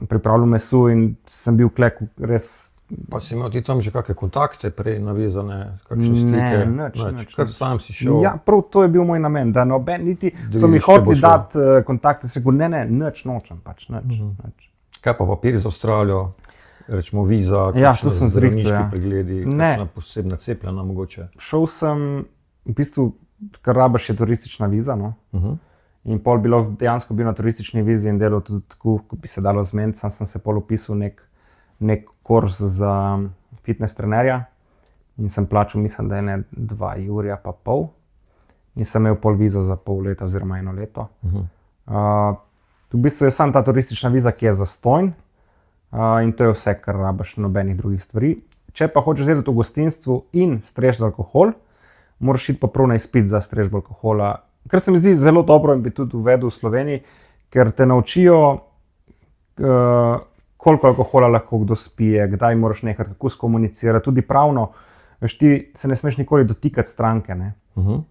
pripravljal meso in sem bil res Pa si imel ti tam že kakšne kontakte prej navezane, kakšne stike? Nič. Kar sam si šel? Ja, prav to je bil moj namen, da noben niti Da so mi vidiš, če bo hoteli šlo. dati kontakte, se rekel, ne, nič nočem, pač nič. Kaj pa papiri za Avstralijo? Rečemo viza, Ja, kakšne to sem zrihtal, zdravniški ja. pregledi, Ne. kakšna posebna cepljena mogoče? Šel sem, v bistvu, kar rabaš je turistična viza, no. In pol bi lahko dejansko bil na turistični vizi in delal tudi tako, kot bi se dalo zmeniti, sem se pol upisal nek kurs za fitness trenerja in sem plačal, mislim, da je 2,5 jurja in sem imel pol vizo za pol leta oziroma 1 leto. V bistvu je samo ta turistična viza, ki je zastonj in to je vse, kar rabaš, nobenih drugih stvari. Če pa hočeš delati v gostinstvu in strežiti alkohol, moraš iti pa prav na izpit za strežbo alkohola, kar se mi zdi zelo dobro in bi tudi uvedel v Sloveniji, ker te naučijo, koliko alkohola lahko kdo spije, kdaj moraš nehati, kako skomunicirati, tudi pravno. Veš, ti se ne smeš nikoli dotikati stranke. Ne?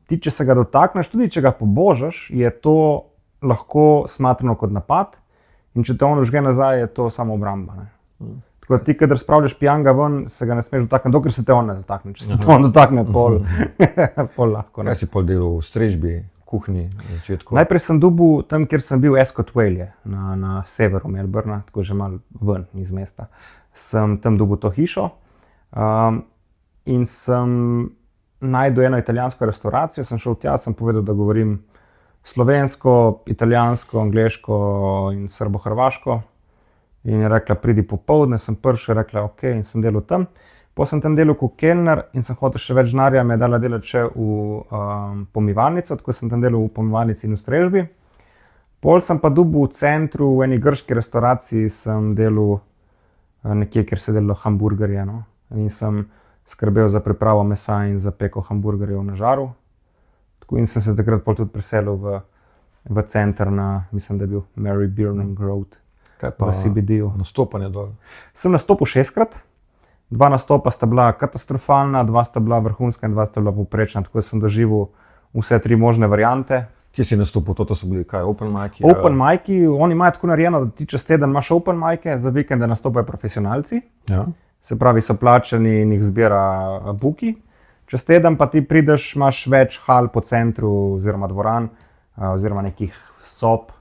Ti, če se ga dotakneš, tudi če ga pobožaš, je to lahko smatrano kot napad, in če te on užge nazaj, je to samo obramba. Tako da ti, kadar spravljaš pijanega ven, se ga ne smeš dotakniti, dokler se te on ne dotakne. Če se te on dotakne, pol lahko. Kaj si pol delal v strežbi, kuhinji na začetku? Najprej sem dobil tam, kjer sem bil, Ascot Vale, na severu Melbourna, tako že malo ven iz mesta. Sem tam dobil to hišo in sem našel eno italijansko restavracijo, sem šel tja, sem povedal, da govorim slovensko, italijansko, angleško in srbo-hrvaško. In je rekla, pridi popoldne, sem prišel, rekla, ok, in sem delal tam. Potem sem tam delal kot kelner in sem hotel še več denarja, me je dala delati še v pomivalnico, tako sem tam delal v pomivalnici in v strežbi. Pol sem pa dobil v centru, v eni grški restavraciji, sem delal nekje, kjer se delalo hamburgerje. No? In sem skrbel za pripravo mesa in za peko hamburgerjev na žaru. Tako, in sem se takrat pol tudi preselil v center na, mislim, da je bil Mary Birning Road. Kaj pa v CBD-ju. Nastopanje dol? Sem nastopil 6-krat. 2 nastopa sta bila katastrofalna, 2 sta bila vrhunska in 2 sta bila povprečna. Tako da sem doživel vse 3 možne variante. Kje si nastopil? To so bili kaj, open mic'i? Open mic'i, oni imajo tako narejeno, da ti čez teden imaš open mic'e, za vikende nastopajo profesionalci. Ja. Se pravi, so plačani in jih zbira Booki. Čez teden pa ti prideš, imaš več hal po centru oziroma dvoran oziroma nekih sob,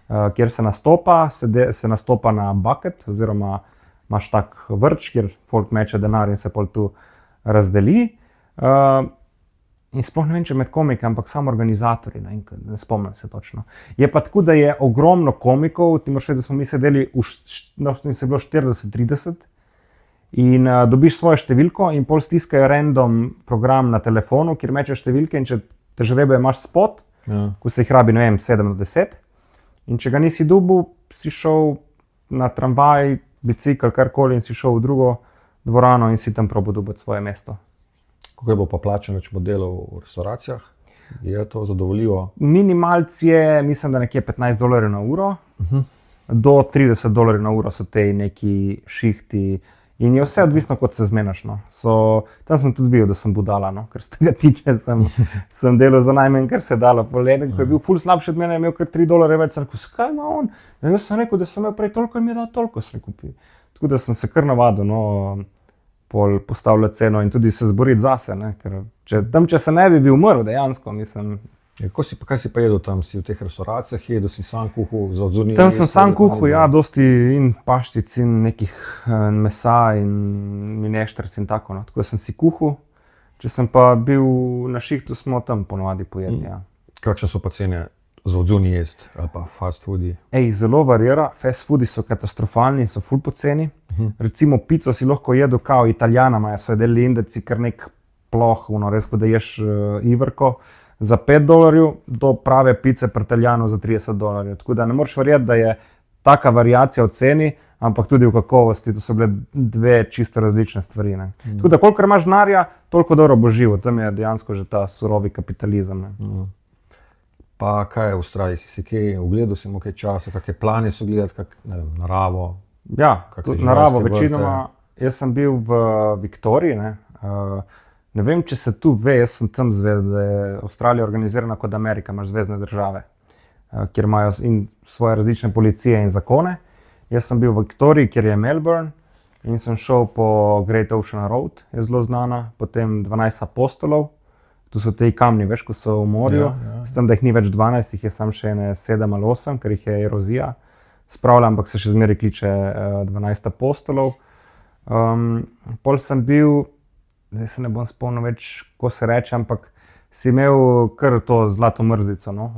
kjer se nastopa, se nastopa na bucket, oziroma imaš tak vrč, kjer folk meče denar in se pol tu razdeli. In sploh ne vem, če med komiki, ampak samo organizatorji, ne spomnim se točno. Je pa tako, da je ogromno komikov, ti moraš vedeti, da smo mi sedeli, se je bilo 40-30 in dobiš svojo številko in pol stiskajo random program na telefonu, kjer mečeš številke in če te žrebe imaš spot, ko se jih rabi, ne vem, 7 do 10. In če ga nisi dobil, si šel na tramvaj, bicikl, karkoli in si šel v drugo dvorano in si tam probil dobiti svoje mesto. Kako je bilo pa plačeno, če bo delal v restauracijah? Je to zadovoljivo? Minimalc je, mislim, da nekje $15 na uro, do $30 na uro so te neki šihti. In je vse odvisno, kot se zmenaš. No. Tam sem tudi videl, da sem budala, no. Ker z tega tiče sem delal za najmanj, kar se je dalo. Poleden, ko je bil ful slabši od mene, je imel kar $3 več, sem rekel, kaj ima on? Ja, jaz sem rekel, da sem imel prej toliko in mi je dal toliko, sem rekel. Tako da sem se kar navadil, no, pol postavljati ceno in tudi se zboriti zase, ne. Ker če se ne bi bil umrl, dejansko, mislim. Ja, kaj si pa jedel tam? Si v teh restauracijah jedel, si sam kuhal za odzorni? Tam sem sam kuhal, ja, dosti in paščic in nekih mesa in mineštrc in tako, no. Tako sem si kuhal. Če sem pa bil na šihtu, smo tam ponovadi pojedli, ja. Kakšne so pa cene za odzorni jest ali pa fast foodi? Zelo varira, fast foodi so katastrofalni in so ful poceni. Recimo pico si lahko jedel kao Italijana, imajo so jedeli indeci, kar nek ploh, res, ko da ješ ivrko. Za $5 do prave pice pri Italijanu za $30. Tako da ne moreš verjeti, da je taka variacija v ceni, ampak tudi v kakovosti. To so bile 2 čisto različne stvari. Tako da kolikor imaš denarja, toliko dobro bo živo. Tam je dejansko že ta surovi kapitalizem. Pa kaj v Avstraliji? Si kaj ogledal, si imel kaj časa, kakšne plane so gledati, naravo? Ja, naravo večinoma. Jaz sem bil v Viktoriji, ne vem, če se tu ve, jaz sem tam zvedel, da je Avstralija organizirana kot Amerika, imaš zvezne države, kjer imajo in svoje različne policije in zakone. Jaz sem bil v Viktoriji, kjer je Melbourne, In sem šel po Great Ocean Road, je zelo znana, potem 12 apostolov, tu so te kamni, veš, ko so v morju, s tem, da jih ni več 12, jih je samo še 7 ali 8, ker jih je erozija spravila, ampak se še zmeraj kliče 12 apostolov. Pol sem bil, zdaj se ne bom spomnil več, ko se reče, ampak si imel kar to zlato mrzlico, no?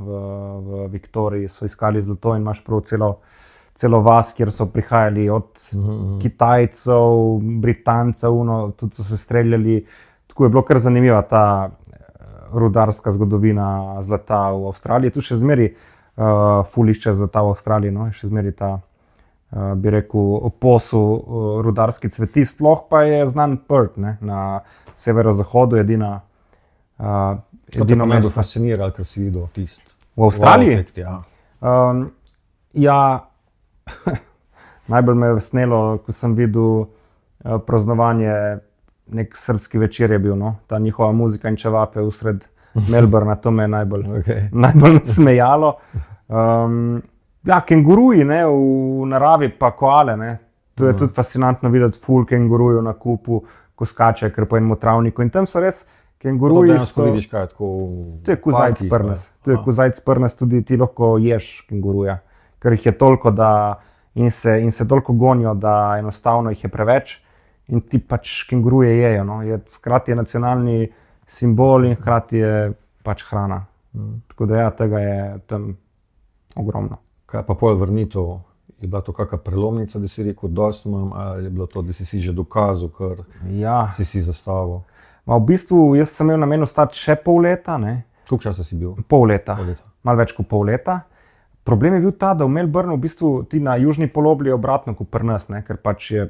V Viktoriji so iskali zlato in imaš prav celo vas, kjer so prihajali od Kitajcev, Britancev, tudi so se streljali. Tako je bilo kar zanimiva ta rudarska zgodovina zlata v Avstraliji. Tu še zmeri fulišče zlata v Avstraliji, no? Še zmeri ta, bi rekel, posel rudarski cveti. Sploh pa je znan Perth, ne? Na severozahodu, edino mesto fasciniralo, ker si videl tisto. V Avstraliji? Wow efekt, ja. Najbolj me je vesnelo, ko sem videl praznovanje, nek srbski večer je bil, no? Ta njihova muzika in čevape usred Melbourna, to me je najbolj smejalo. Kenguruji, ne, v naravi pa koale, ne. To je tudi fascinantno videti ful kengurujev na kupu, ko skače kar po enem travniku. In tam so res kenguruji. To vidiš kaj tako. To je ko zajc prnes. To je ko zajc prnes, tudi ti lahko ješ kenguruja. Ker jih je toliko, in se toliko gonijo, da enostavno jih je preveč in ti pač kenguruje jejo. No? Hkrati je nacionalni simbol in hkrati je pač hrana. Tako da tega je tam ogromno. Kaj pa pol vrnitev? Je bila to kakšna prelomnica, da si rekel, dosti imam, ali je bilo to, da si že dokazal, ker si zastavil? V bistvu jaz sem imel namen ostati še pol leta. Ne? Koliko časa si bil? Pol leta. Malo več kot pol leta. Problem je bil ta, da v Melbournu v bistvu ti na južni polobli je obratno kot pri nas, ker pač je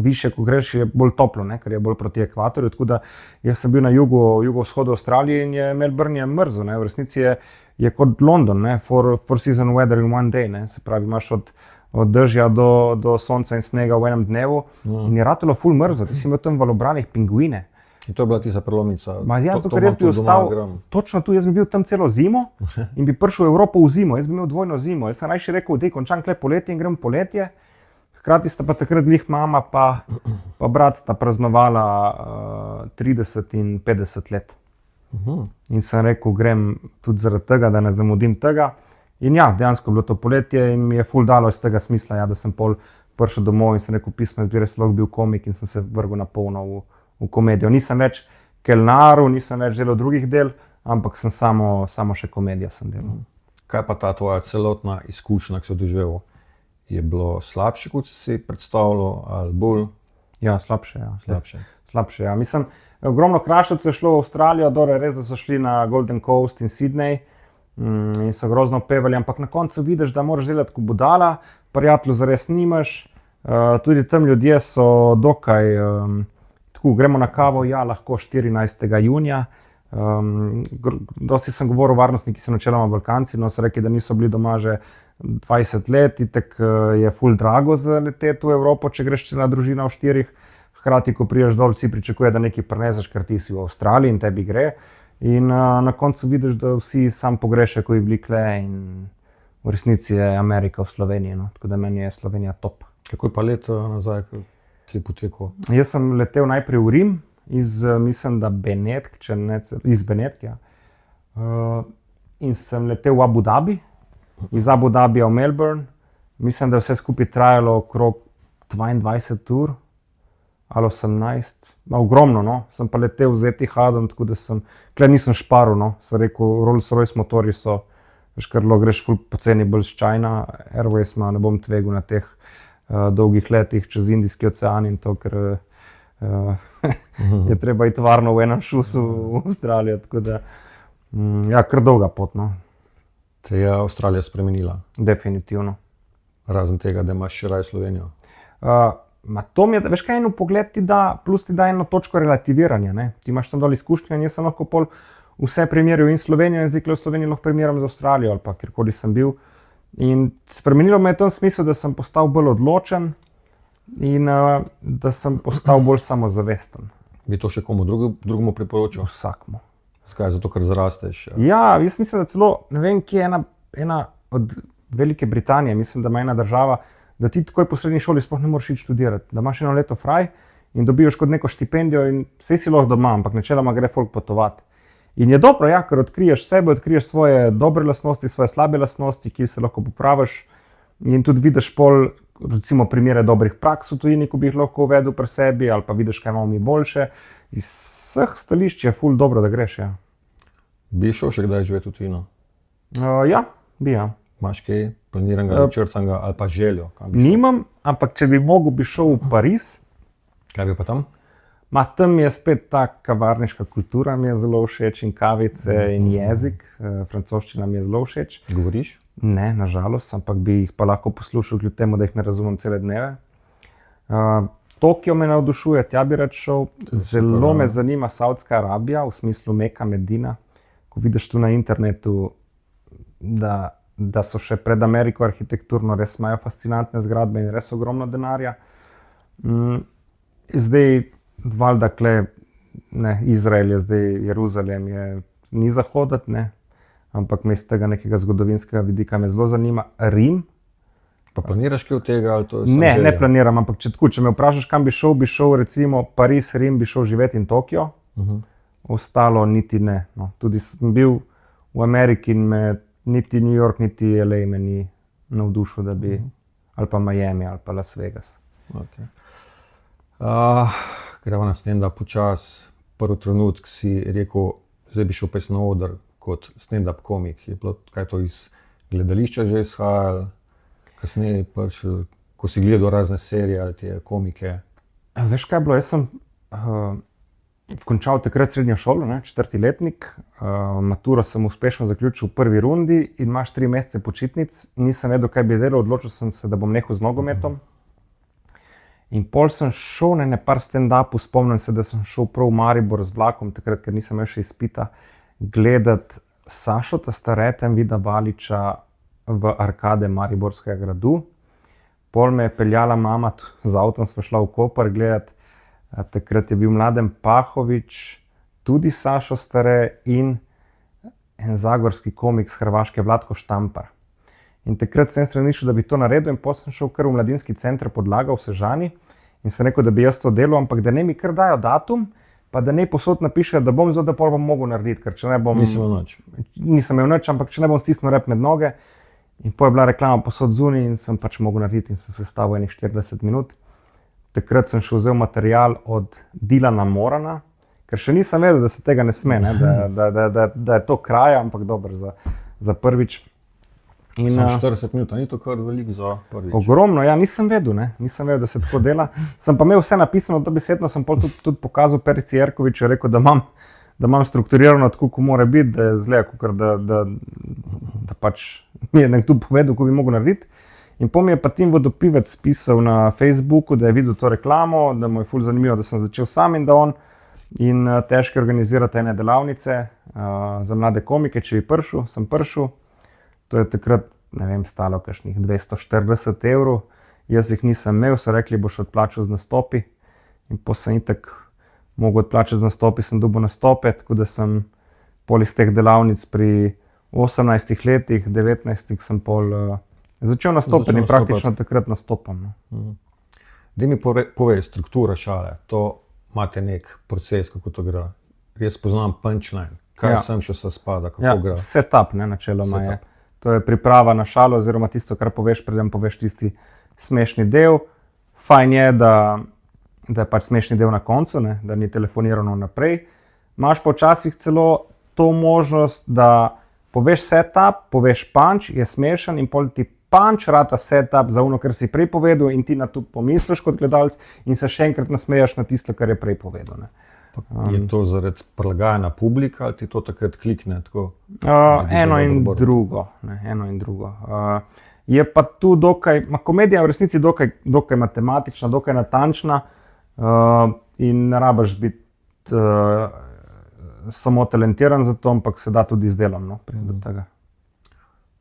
više, ko greš, je bolj toplo, ker je bolj proti ekvatorju. Tako da jaz sem bil na jugovzhodu Avstralije in je Melbourne je mrzel. V resnici je kot London, four season weather in one day. Se pravi, imaš od dežja do sonca in snega v enem dnevu in je ratalo ful mrzo. Ti si imel tam valobranih pingvine. In to je bila tista prelomnica. Jaz bi ostal točno tu, jaz bi bil tam celo zimo in bi prišel v Evropo v zimo, jaz bi imel dvojno zimo. Jaz sem rajši rekel, da končam kle poletje in grem poletje. Hkrati sta pa takrat glih mama pa brat sta praznovala 30 in 50 let. In sem rekel, grem tudi zaradi tega, da ne zamudim tega. In dejansko je bilo to poletje in mi je ful dalo iz tega smisla, da sem pol prišel domov in sem rekel, pismo, jaz bi res lahko bil komik in sem se vrgel na polno v komedijo. Nisem več kelnaril, nisem več delal drugih del, ampak sem samo še komedijo sem delal. Kaj pa ta tvoja celotna izkušnja, ki si jo doživel? Je bilo slabše, kot si predstavljal, ali bolj? Ja, slabše. Mislim, ogromno krašovcev je šlo v Avstralijo, res da so šli na Golden Coast in Sydney in so grozno pevali, ampak na koncu vidiš, da moraš delati kot budala, prijateljev zares nimaš, tudi tam ljudje so dokaj gremo na kavo, lahko 14. junija. Dosti sem govoril o varnostnikih, ki so načeloma Balkanci, no so rekli, da niso bili doma že 20 let, itek je ful drago za leteti v Evropo, če greš cela družina v 4. Hkrati, ko priješ dol, vsi pričakuje, da nekaj prineseš, ker ti si v Avstraliji in tebi gre. In na koncu vidiš, da vsi sam pogrešajo, ko bi bili kle in v resnici je Amerika v Sloveniji. No. Tako da meni je Slovenija top. Kako je pa let nazaj? Ki je potekal? Jaz sem letel najprej v Rim, mislim, da iz Benetk, in sem letel v Abu Dhabi, iz Abu Dhabija v Melbourne. Mislim, da je vse skupaj trajalo okrog 22 ur ali 18, ogromno, no. Sem pa letel z Etihadom, tako da nisem šparil, no. Sem rekel, Rolls-Royce motorji so, greš ful poceni bolj s China Airways, ne bom tvegel na teh dolgih letih čez Indijski ocean in to, ker je treba iti varno v enem šusu v Avstralijo, tako da kar dolga pot, no. Te je Avstralija spremenila? Definitivno. Razen tega, da imaš še raje Slovenijo? To mi je, veš kaj, eno pogled ti da, plus ti da eno točko relativiranja, ne. Ti imaš tam dol izkušnje in jaz sem lahko pol vse primerjal in Slovenijo in zdaj v Sloveniji lahko primerjam z Avstralijo ali pa kjerkoli sem bil. In spremenilo me je v tem smislu, da sem postal bolj odločen in da sem postal bolj samozavesten. Bi to še komu drugemu priporočil? Vsakmu. Zakaj? Zato, ker zrasteš? Ja, jaz mislim, da celo, ne vem, kje je ena od Velike Britanije, mislim, da ima ena država da ti takoj po srednji šoli sploh ne moreš iti študirati, da imaš 1 leto fraj in dobivaš kot neko štipendijo in vse si lahko doma, ampak načeloma gre folk potovati. In je dobro, ja, ker odkriješ sebe, odkriješ svoje dobre lastnosti, svoje slabe lastnosti, ki se lahko popraviš in tudi vidiš pol, recimo primere dobrih praks v tujini, ko bi jih lahko uvedel pri sebi, ali pa vidiš, kaj imamo mi boljše. Iz vseh stališč je ful dobro, da greš, ja. Bi šel še kdaj živeti v tujino? Ja, bi, ja. Imaš kaj planiranega, načrtanega ali pa željo? Nimam, ampak če bi mogel, bi šel v Pariz. Kaj bi pa tam? Tam je spet ta kavarniška kultura, mi je zelo všeč, in kavice in jezik. Francoščina mi je zelo všeč. Govoriš? Ne, nažalost, ampak bi jih pa lahko poslušal, kljub temu, da jih ne razumem cele dneve. Tokio me navdušuje, tja bi rad šel. Zelo me zanima Saudska Arabija, v smislu Meka, Medina. Ko vidiš tu na internetu, da so še pred Ameriko arhitekturno res imajo fascinantne zgradbe in res ogromno denarja. Zdaj, valjda, Izrael je zdaj, Jeruzalem ni zahodati, ne, ampak me iz tega nekega zgodovinskega vidika me zelo zanima. Rim. Pa planiraš kaj od tega, ali to je samo želja? Ne planiram, ampak če me vprašaš, kam bi šel recimo Pariz, Rim, bi šel živeti in Tokio. Ostalo niti ne. No, tudi sem bil v Ameriki in niti New York, niti LA me ni navdušil, da bi, ali pa Miami, ali pa Las Vegas. Okay. Gremo na stand-up počas. Prvi trenutek si rekel, zdaj bi šel pes na oder kot stand-up komik. Je bilo kaj to iz gledališča že izhajalo? Kasneje prišel, ko si gledal razne serije ali te komike? Veš kaj je bilo, jaz sem končal takrat srednjo šolo, 4. letnik. Maturo sem uspešno zaključil v prvi rundi in imaš 3 mesece počitnic. Nisem vedel, kaj bi delal, odločil sem se, da bom nehal z nogometom. In pol sem šel na par stand-upov, spomnim se, da sem šel prav v Maribor z vlakom, takrat, ker nisem imel še izpita, gledati Sašota Stareta in Vida Baliča v arkade Mariborskega gradu. Pol me je peljala mama, z avtom sva šla v Koper gledati, takrat je bil Mladen Pahovič, tudi Sašo Stare in en zagorski komik z Hrvaške, Vlatko Štampar. In takrat sem stranišel, da bi to naredil, in potem sem šel kar v mladinski center Podlaga v Sežani in sem rekel, da bi jaz to delal, ampak da ne mi kar dajo datum, pa da ne posod napišejo, da bom zato, da pol bom mogel narediti, ker če ne bom... Nisem imel nič, ampak če ne bom stisnil rep med noge. In potem je bila reklama posod zunaj in sem pač mogel narediti in sem se stavil enih 40 minut. Takrat sem šel vzel material od Dilana Morana, ker še nisem vedel, da se tega ne sme, da je to kraja, ampak dobro za prvič. Samo 40 minut, ni to kar veliko za prvič? Ogromno, ja, nisem vedel, da se tako dela. Sem pa imel vse napisano, dobesedno sem tudi pokazal Perici Jerkoviču, rekel, da imam strukturirano tako, ko mora biti, da je zgleda, da pač mi je nekdo povedal, ko bi mogel narediti. In potem mi je pa Tim Vodopivec pisal na Facebooku, da je videl to reklamo, da mu je ful zanimivo, da sem začel sam in da on in težko organizirati ene delavnice za mlade komike, če bi prišel, sem prišel. To je takrat, ne vem, stalo kakšnih 240 €. Jaz jih nisem imel, so rekli, boš odplačal z nastopi. In potem sem itak mogel odplačati z nastopi, sem dobil nastope, tako da sem pol iz teh delavnic pri 18 letih, 19 sem pol začel nastopati in praktično takrat nastopam. Daj mi povej, struktura šale, to imate nek proces, kako to gre. Jaz poznam punchline, kaj sem še se spada, kako gre. Setup, načeloma je. To je priprava na šalo, oziroma tisto, kar poveš, preden poveš tisti smešni del. Fajn je, da je pač smešni del na koncu, da ni telefonirano naprej. Imaš pa včasih celo to možnost, da poveš setup, poveš punch, je smešen in pol ti punch rata setup za ono, kar si prej povedal in ti na to pomisliš kot gledalec in se še enkrat nasmejaš na tisto, kar je prej povedal. Je to zaradi prilagajanja publika ali ti to takrat klikne? Eno in drugo. Je pa tu dokaj, komedija je v resnici dokaj matematična, dokaj natančna in ne rabiš biti samo talentiran za to, ampak se da tudi z delom priti do tega.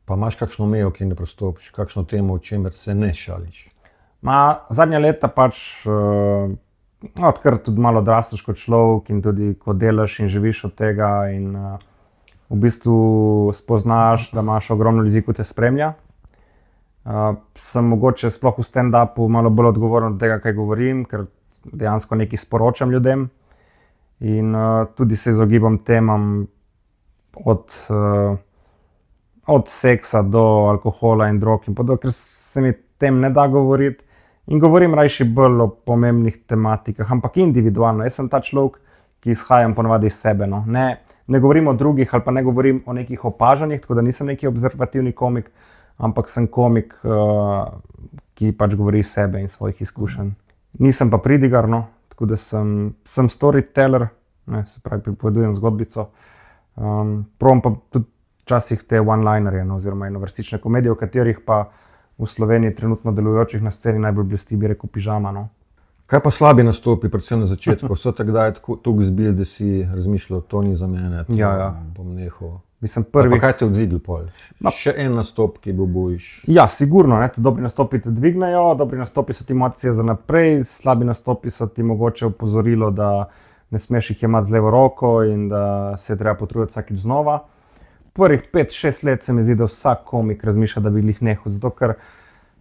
Pa imaš kakšno mejo, ki ne prestopiš, kakšno temo, o čemer se ne šališ? Zadnja leta pač, odkar tudi malo odrasteš kot človek in tudi ko delaš in živiš od tega in v bistvu spoznaš, da imaš ogromno ljudi, ko te spremlja. Sem mogoče sploh v stand-upu malo bolj odgovoren od tega, kaj govorim, ker dejansko nekaj sporočam ljudem. In tudi se izogibam temam od seksa do alkohola in drog in podobno, ker se mi tem ne da govoriti. In govorim rajši bolj o pomembnih tematikah, ampak individualno. Jaz sem ta človek, ki izhajam ponovadi iz sebe. No. Ne govorim o drugih ali pa ne govorim o nekih opažanjih, tako da nisem neki observativni komik, ampak sem komik, ki pač govori iz sebe in svojih izkušenj. Nisem pa pridigar, no, tako da sem storyteller, se pravi pripovedujem zgodbico. Probam pa tudi včasih te one-linerje, no, oziroma enovrstične komedije, v katerih pa v Sloveniji trenutno delujočih na sceni najbolj blesti, bi rekel, Pižama. No. Kaj pa slabi nastopi, predvsem na začetku? So takdaj tako zbil, da si razmišljal, to ni za mene, bom nehal. Pa kaj te odzigli pol? Še en nastop, ki bo bojiš? Ja, sigurno, ne, dobri nastopi te dvignejo, dobri nastopi so ti motivacija za naprej, slabi nastopi so ti mogoče opozorilo, da ne smeš jih jemati z levo roko in da se je treba potruditi vsakič znova. Prvih 5-6 let se mi zdi, da vsak komik razmišlja, da bi jih nehal, zato ker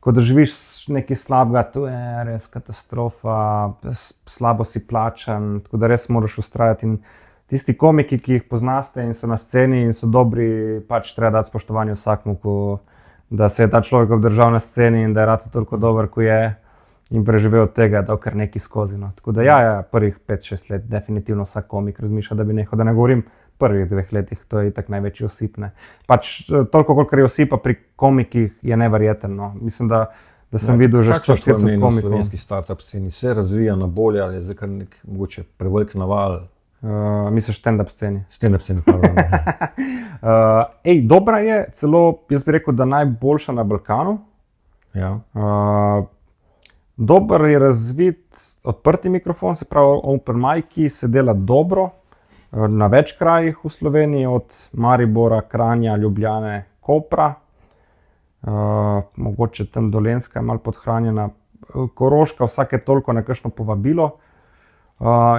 ko doživiš nekaj slabega, to je res katastrofa, slabo si plačan, tako da res moraš vztrajati. In tisti komiki, ki jih poznaste in so na sceni in so dobri, pač treba dati spoštovanje vsakmu, da se je ta človek obdržal na sceni in da je rad toliko dober, ko je in preživel od tega, da je kar nekaj skozi. No. Tako da prvih 5-6 let definitivno vsak komik razmišlja, da bi nehal, da ne govorim prvih 2 letih, to je itak največji osip. Ne. Pač toliko, kolikor je osipa pri komikih, je neverjeten. No. Mislim, da sem videl že 140 komikov. Slovenski startup sceni se razvija na bolje ali je zdaj kar nek mogoče prevelik naval? Misliš stand-up sceni? Stand-up sceni, pardon. Dobra je, celo jaz bi rekel, da najboljša na Balkanu. Ja. Dober je razvit odprti mikrofon, se pravi open mic, se dela dobro na več krajih v Sloveniji, od Maribora, Kranja, Ljubljane, Kopra. Mogoče tam Dolenjska je malo podhranjena, Koroška vsake toliko na kakšno povabilo.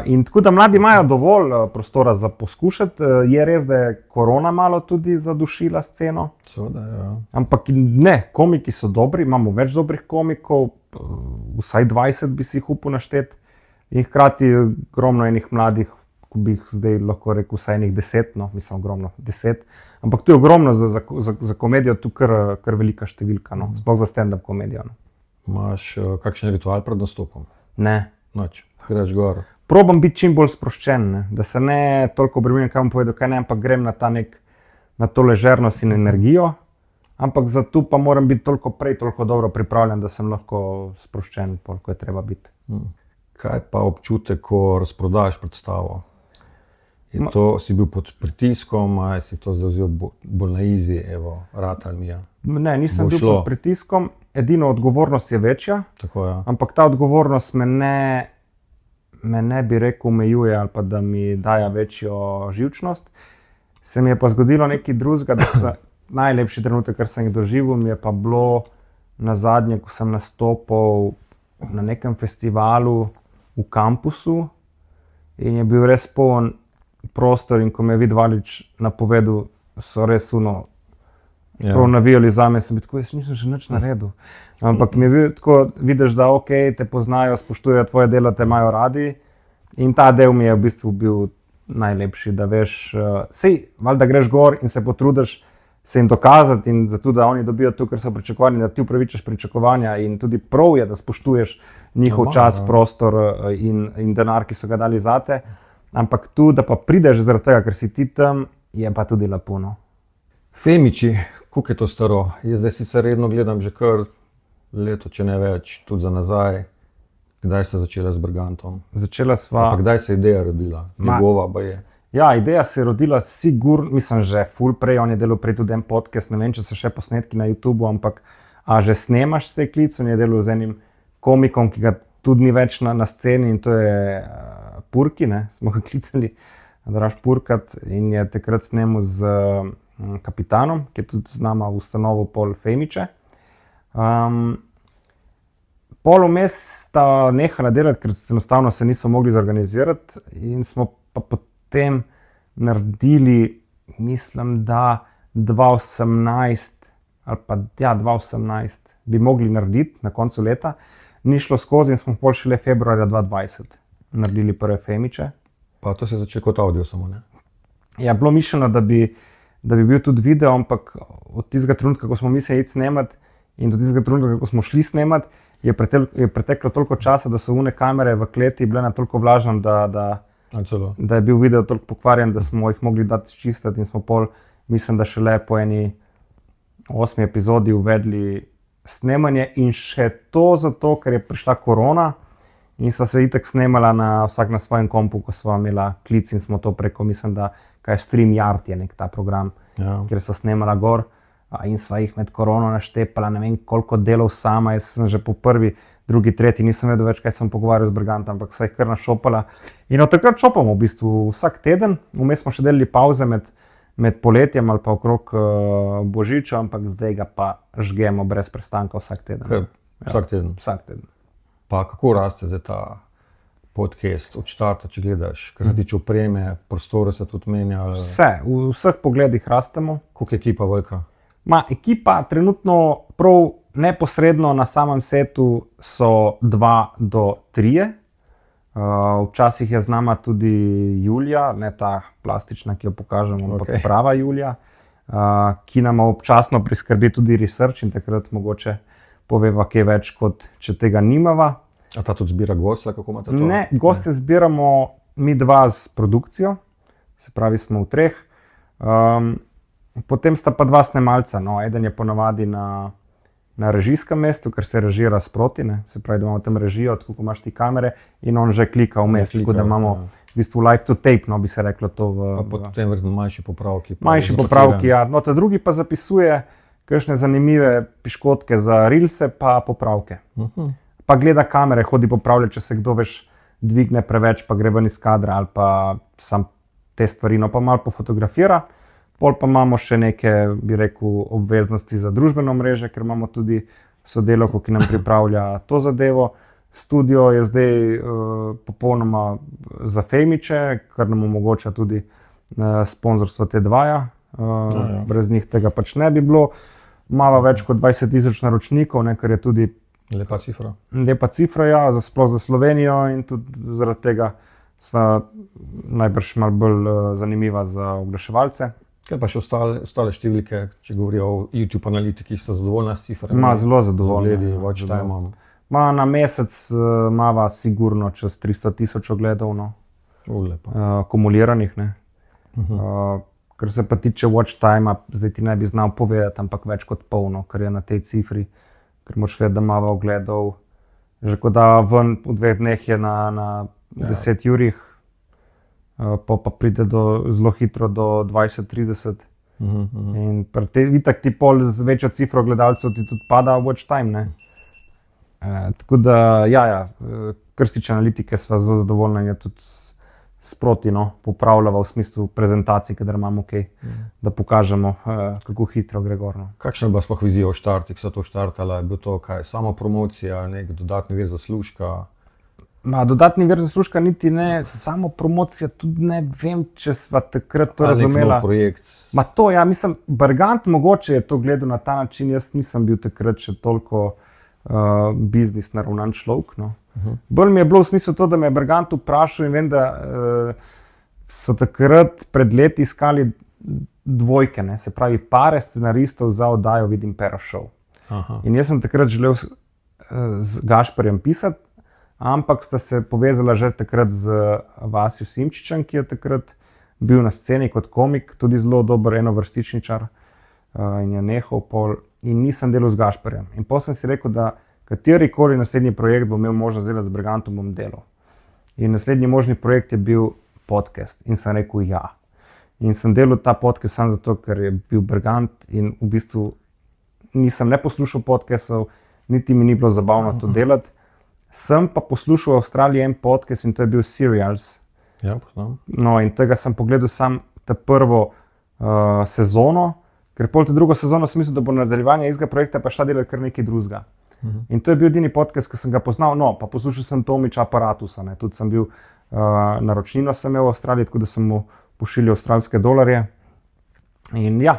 In tako da mladi imajo dovolj prostora za poskušati. Je res, da je korona malo tudi zadušila sceno. Seveda, ja. Ampak ne, komiki so dobri, imamo več dobrih komikov, vsaj 20 bi si jih upal našteti. In hkrati ogromno enih mladih, ko bi jih zdaj lahko rekel vsaj enih 10, no, mislim ogromno 10. Ampak to je ogromno za komedijo, tu kar velika številka, no, sploh za stand-up komedijo. No. Imaš kakšen ritual pred nastopom? Ne. Noč. Greš gor. Probam biti čim bolj sproščen, ne? Da se ne toliko obremenim, kaj bom povedal, kaj ne, ampak grem na to ležernost in energijo, ampak zato pa moram biti toliko dobro pripravljen, da sem lahko sproščen, koliko je treba biti. Kaj pa občutek, ko razprodaš predstavo? Si bil pod pritiskom, ali si to zdaj vzel bolj na easy, ratal mi je? Ne, nisem bil pod pritiskom, edino odgovornost je večja, tako, ja. Ampak ta odgovornost me ne bi rekel omejuje ali pa da mi daje večjo živčnost. Se mi je pa zgodilo nekaj drugega, da se najlepši trenutek, kar sem jih doživel, mi je pa bilo na zadnje, ko sem nastopil na nekem festivalu v kampusu in je bil res poln prostor in ko me je Vid Valič napovedal, so res prav navijali zame, sem bil tako, jaz nisem že nič naredil. Ampak mi je bil tako, vidiš, da te poznajo, spoštujejo tvoje delo, te imajo radi. In ta del mi je v bistvu bil najlepši, da veš, valjda greš gor in se potrudiš se jim dokazati in zato, da oni dobijo to, kar so pričakovali, da ti upravičiš pričakovanja in tudi prav je, da spoštuješ njihov čas, prostor in denar, ki so ga dali zate. Ampak tu, da pa prideš zaradi tega, ker si ti tam, je pa tudi lepo. No. Femiči, koliko je to staro? Jaz zdaj sicer redno gledam že kar leto, če ne več, tudi za nazaj. Kdaj ste začela z Bergantom? Začela sva... Pa kdaj se je ideja rodila? Njegova pa je. Ja, ideja se je rodila sigurno, mislim že ful prej, on je delal prej tudi en podcast, ne vem, če so še posnetki na YouTubeu, ampak že snemaš se klic, on je delal z enim komikom, ki ga tudi ni več na sceni in to je Purki, ne, smo ga klicali, Draž Purkat in je takrat snemal z Kapitanom, ki je tudi z nama ustanovil pol Femiče. Pol vmes sta nehala delati, ker enostavno se niso mogli zorganizirati in smo pa potem naredili, mislim, da 2018 ali pa 2018 bi mogli narediti na koncu leta, ni šlo skozi in smo pol šele februarja 2020 naredili prve Femiče. Pa to se je začelo kot audio samo, ne? Ja, bilo mišljeno, da bi bil tudi video, ampak od tistega trenutka, ko smo mislili iti snemati in do tistega trenutka, ko smo šli snemati, je preteklo toliko časa, da so une kamere v kleti bile na toliko vlažne, da je bil video toliko pokvarjen, da smo jih mogli dati čistiti in smo pol, mislim, da šele po eni 8. epizodi uvedli snemanje in še to zato, ker je prišla korona in sva se itak snemala vsak na svojem kompu, ko sva imela klic in smo to preko, mislim, da kaj StreamYard je nek ta program, kjer so snemala gor in sva jih med korono naštepala, ne vem koliko delov sama, jaz sem že po prvi, drugi, tretji, nisem vedel več, kaj sem pogovarjal z Bergantom, ampak sva jih kar našopala. In od takrat šopamo v bistvu vsak teden, vmes smo še delali pauze med poletjem ali pa okrog Božiča, ampak zdaj ga pa žgemo brez prestanka vsak teden. Vsak teden? Vsak teden. Pa kako raste zdaj ta podcast od štarta, če gledaš, kar se tiče opreme, prostore se tudi menja? Vse, v vseh pogledih rastemo. Koliko je ekipa velika? Ekipa trenutno prav neposredno na samem setu so 2 do 3. Včasih je z nama tudi Julija, ne ta plastična, ki jo pokažemo, ampak prava Julija, ki nam občasno priskrbi tudi research in takrat mogoče poveva kaj več, kot če tega nimava. A ta tudi zbira goste, kako imate to? Ne, goste zbiramo mi 2 z produkcijo, se pravi smo v 3. Potem sta pa 2 snemalca, no, eden je ponavadi na režijskem mestu, ker se režira sproti, ne, se pravi, da imamo tam režijo, tako imaš ti kamere in on že klika vmes, tako da imamo v bistvu live to tape, no, bi se reklo to Pa potem verjetno manjši popravki. Manjši popravki, ja. No, ta drugi pa zapisuje kakšne zanimive piškotke za reelse pa popravke. Pa gleda kamere, hodi popravljati, če se kdo veš dvigne preveč, pa gre ven iz kadra ali pa sam te stvari, no pa malo pofotografira. Pol pa imamo še neke, bi rekel, obveznosti za družbeno mreže, ker imamo tudi sodelavko, ki nam pripravlja to zadevo. Studio je zdaj popolnoma za Femiče, kar nam omogoča tudi sponzorstvo T2. Brez njih tega pač ne bi bilo. Imamo več kot 20,000 naročnikov, ne, kar je tudi lepa cifra. Lepa cifra, ja, sploh za Slovenijo in tudi zaradi tega sva najbrž malo bolj zanimiva za oglaševalce. Kaj pa še ostale številke, če govorijo o YouTube analitiki, ste zadovoljni s ciframi? Zelo zadovoljni. Ogledi, watch time-om? Na mesec imava sigurno čez 300,000 ogledov, no. Kumuliranih, ne. Kar se pa tiče watch time-a, zdaj ti ne bi znal povedati, ampak več kot polno, kar je na tej cifri, ker moraš vedeti, da imava ogledov. Že ko da ven v 2 dneh je na 10 urih, pa pride zelo hitro do 20-30. In itak ti pol z večjo cifro gledalcev ti tudi pada watch time, ne. Tako da, kar se tiče analitike, sva zelo zadovoljna in je tudi sproti, no, popravljava v smislu prezentacij, kadar imamo kaj, da pokažemo, kako hitro gre gor, no. Kakšna je bila sploh vizija o štartu, ki so to štartala? Je bil to kaj, samo promocija, nek dodatni vir zaslužka? Dodatni vir zaslužka niti ne, samo promocija, tudi ne vem, če sva takrat to razumela. Nek nov projekt? To, ja, mislim, Bergant mogoče je to gledal na ta način, jaz nisem bil takrat še toliko biznis naravnan človek, no. Bolj mi je bilo v smislu to, da me je Bergant vprašal in vem, da so takrat pred leti iskali dvojke, ne, se pravi pare scenaristov za oddajo Vidim Pero Show. In jaz sem takrat želel z Gašperjem pisati, ampak sta se povezala že takrat z Vasjo Simčičem, ki je takrat bil na sceni kot komik, tudi zelo dober enovrstičničar in je nehal pol in nisem delal z Gašperjem. In potem sem si rekel, da katerikoli naslednji projekt bom imel možnost delati z Bergantom, bom delal. In naslednji možni projekt je bil podcast in sem rekel ja. In sem delal ta podcast samo zato, ker je bil Bergant in v bistvu nisem ne poslušal podcastov, niti mi ni bilo zabavno to delati. Sem pa poslušal v Avstraliji en podcast in to je bil Serials. Ja, poznam. No, in tega sem pogledal sam ta prvo sezono, ker pol te drugo sezono sem mislil, da bo nadaljevanje istega projekta pa šla delati kar nekaj drugega. In to je bil edini podcast, ki sem ga poznal, no, pa poslušal sem Tomiča Aparatusa, ne, tudi sem bil, naročnino sem imel v Avstraliji, tako da sem mu pošiljal avstralske dolarje. In ja,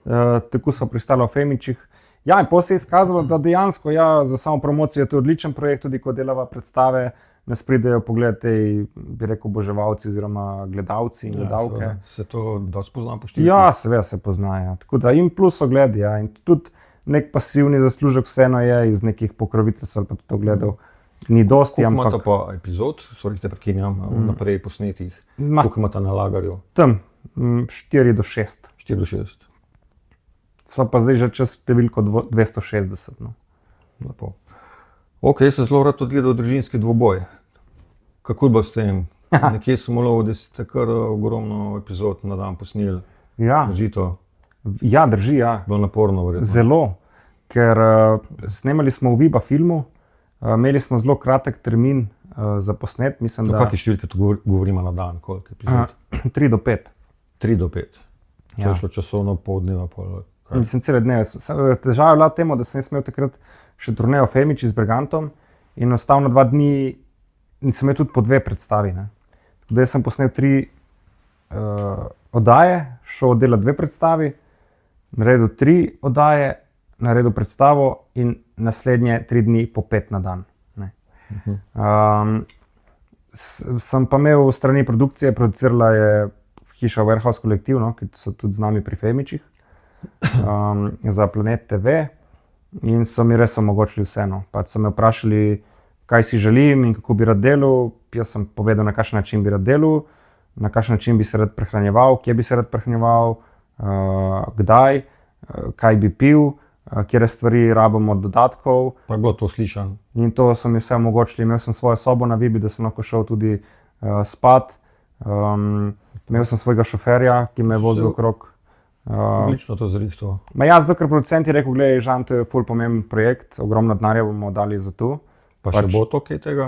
tako so pristala v Femičih. Ja, in potem se je izkazalo, da dejansko za samo promocijo je to odličen projekt, tudi ko delava predstave, nas pridejo pogledati, bi rekel, oboževalci oziroma gledalci in gledalke. Ja, se to dosti pozna po številkah? Ja, seveda se poznajo. Tako da in plus ogled, ja, in tudi nek pasivni zaslužek vseeno je iz nekih pokroviteljstv ali pa tudi ogledov. Ni dosti, ampak... ampak... Koliko imate pa epizod, sorry, te prekinjam, naprej posnetih? Koliko imate na lagarju? Tam, 4 do 6. 4 do 6. Sva pa zdaj že čez številko 260. No. Lepo. Ok, se zelo rad odgledal družinski dvoboj. Kako bo s tem? Nekje sem ulovil, da ste kar ogromno epizod na dan posneli. Ja. Drži to? Ja, drži, ja. Bilo naporno verjetno. Zelo, ker snemali smo v Viba filmu, imeli smo zelo kratek termin za posnet. Mislim, da... Kakšne številke tu govorimo na dan? Koliko epizod? 3 do 5. 3 do 5. Ja. To je šlo časovno pol dneva. Mislim, cele dneve. Težava je bila v tem, da sem imel takrat še turnejo Femiči z Bergantom in enostavno 2 dni in sem imel tudi po 2 predstavi. Ne. Tako da sem posnel 3 oddaje, šel delati 2 predstavi, naredil 3 oddaje, naredil predstavo in naslednje 3 dni po 5 na dan. Ne. Sem pa imel v strani produkcije, producirala je hiša Warehouse kolektiv, no, ki so tudi z nami pri Femičih, za Planet TV in so mi res omogočili vseeno. Pač so me vprašali, kaj si želim in kako bi rad delal. Jaz sem povedal, na kakšen način bi rad delal, na kakšen način bi se rad prehranjeval, kje bi se rad prehranjeval, kdaj, kaj bi pil, kjer stvari rabimo dodatkov. Pa je bilo to slišano. In to so mi vse omogočili. Imel sem svojo sobo na Vibi, da sem lahko šel tudi spat. Imel sem svojega šoferja, ki me je vozil okrog. Odlično to zrihto. Jaz, zato ker producent je rekel, gledaj, Žan, to je ful pomemben projekt, ogromno denarja bomo dali za to. Pa še bo to kaj tega?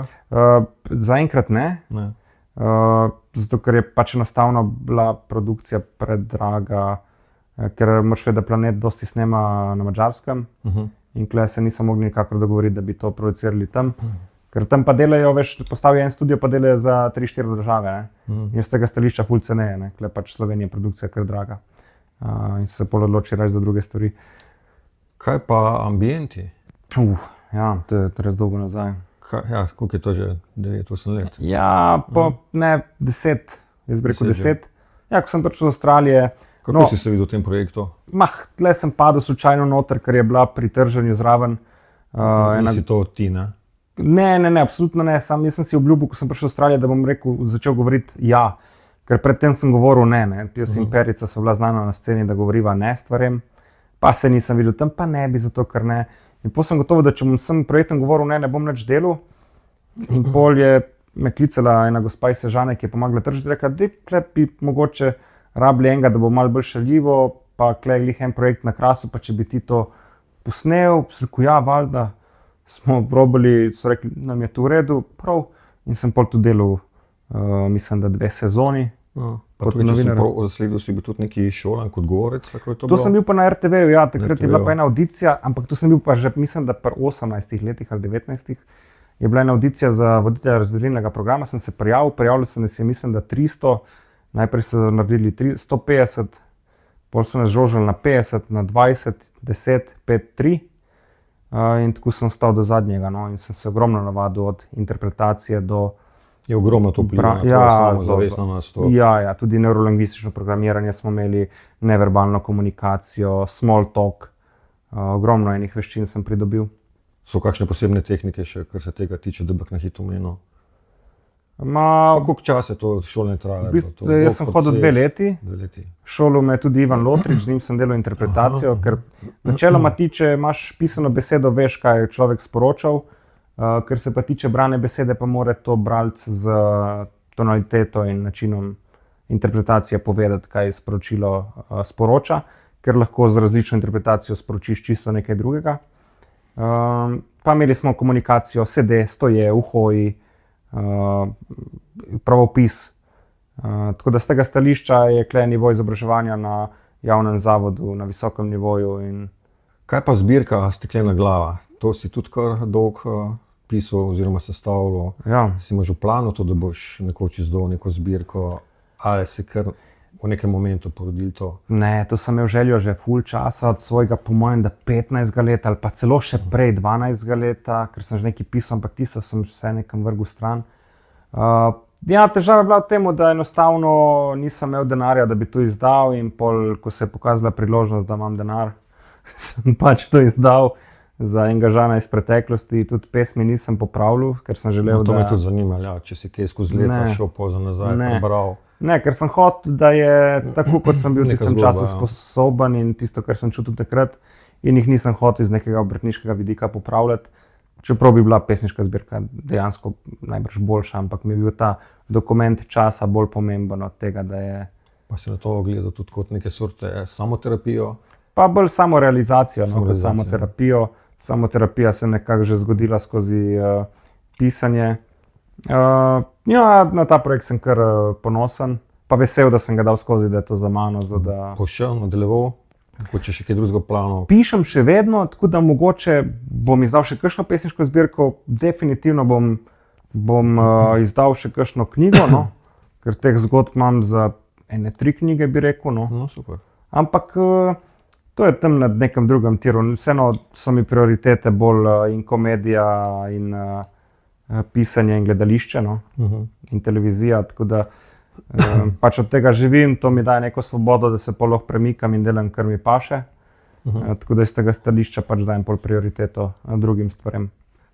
Zaenkrat ne. Zato ker je pač enostavno bila produkcija predraga, ker moraš vedeti, da Planet dosti snema na Madžarskem in tukaj se nisem mogli nikakor dogovoriti, da bi to producirali tam. Ker tam pa delajo, postavijo en studio, pa delajo za 3-4 države. In z tega stališča ful ceneje, tukaj pač Slovenija produkcija kar draga. In se pol odloči reči za druge stvari. Kaj pa ambienti? Ja, to je res dolgo nazaj. Ja, koliko je to že? 9-8 let? Ja, ne, 10. Jaz bi rekel 10. Ja, ko sem prišel iz Avstralije. Kako si se videl v tem projektu? Tle sem padel slučajno noter, ker je bila pri trženju zraven. Nisi to ti, ne? Ne, absolutno ne. Jaz sem si obljubil, ko sem prišel v Avstralijo, da bom začel govoriti ja. Ker predtem sem govoril ne. Jaz in Perica so bila znana na sceni, da govoriva ne stvarem. Pa se nisem videl tam, pa ne bi zato, ker ne. In potem sem gotovo, da če bom s tem projektom govoril ne bom nič delal. In pol je me klicala ena gospa iz Sežane, ki je pomagala tržiti, rekla, da tukaj bi mogoče rabili enega, da bo malo bolj šaljivo, pa tukaj je glih en projekt na Krasu, pa če bi ti to posnel, sem rekel, ja, valjda, smo probali, so rekli, nam je to v redu, prav, in sem pol tudi delal, mislim, da 2 sezoni. Pa tukaj, če sem prav zasledil, si bil tudi neki šolan kot govorec, kako je to bilo? To sem bil pa na RTV-ju, ja, takrat je bila pa ena audicija, ampak to sem bil pa že, mislim, da pri 18 letih ali 19 je bila ena audicija za voditelja razvedrilnega programa, sem se prijavil sem se, mislim, da 300, najprej so naredili 150, pol so nas žožili na 50, na 20, 10, 5, 3 in tako sem ostal do zadnjega, no, in sem se ogromno navadil od interpretacije do... Je ogromno to vplivalo na tvojo samozavestno nastop. Ja, tudi neurolingvistično programiranje smo imeli, neverbalno komunikacijo, small talk, ogromno enih veščin sem pridobil. So kakšne posebne tehnike še, kar se tega tiče, da bi na hitro omenil? Koliko časa je to šolanje trajalo? Jaz sem hodil 2 leti. Šolil me tudi Ivan Lotrič, z njim sem delal interpretacijo, ker načeloma tiče, imaš pisano besedo, veš, kaj je človek sporočal. Ker se pa tiče brane besede, pa mora to bralec z tonaliteto in načinom interpretacije povedati, kaj sporočilo sporoča, ker lahko z različno interpretacijo sporočiš čisto nekaj drugega. Pa imeli smo komunikacijo, sede, stoje, uhoji, pravopis. Tako da z tega stališča je tukaj nivo izobraževanja na javnem zavodu, na visokem nivoju. Kaj pa zbirka Steklena glava? To si tudi kar dolg pisal oziroma sestavljal. Ja. Si imaš v planu to, da boš nekoč izdal neko zbirko, ali si kar v nekem momentu porodili to? Ne, to sem imel željo že ful časa, od svojega, po mojem, da 15 leta ali pa celo še prej 12 leta, ker sem že nekaj pisal, ampak tisto sem vse nekam vrgel stran. Ja, težava je bila v tem, da enostavno nisem imel denarja, da bi to izdal, in pol, ko se je pokazala priložnost, da imam denar, sem pač to izdal za enega žana iz preteklosti. Tudi pesmi nisem popravljal, ker sem želel, No, to da... me tudi zanima, ja, če si kaj skozi leta Ne. šel pozno nazaj, Ne. prebral. Ne, ker sem hotel, da je tako, kot sem bil v Neka tistem zgodba, času ja. sposoben, in tisto, kar sem čutil takrat, in jih nisem hotel iz nekega obrtniškega vidika popravljati. Čeprav bi bila pesniška zbirka dejansko najbrž boljša, ampak mi je bil ta dokument časa bolj pomemben od tega, da je... Pa si na to gledal tudi kot neke sorte samoterapijo. Pa bolj samorealizacijo, no, kot Samorealizacijo. samoterapijo. Samoterapija se je nekako že zgodila skozi pisanje. Ja, na ta projekt sem kar ponosen, pa vesel, da sem ga dal skozi, da je to za mano. Da... Bo šel, nadaljeval, hoče še kaj drugega plano. Pišem še vedno, tako da mogoče bom izdal še kakšno pesniško zbirko, definitivno bom izdal še kakšno knjigo, no, ker teh zgodb imam za 3 knjige, bi rekel. No. No, super. Ampak to je tam na nekem drugem tiru. Vseeno so mi prioritete bolj in komedija, in pisanje, in gledališče, no, in televizija. Tako da pač od tega živim, to mi daje neko svobodo, da se lahko premikam in delam, kar mi paše. Tako da iz tega stališča pač dajem pol prioriteto drugim stvarem.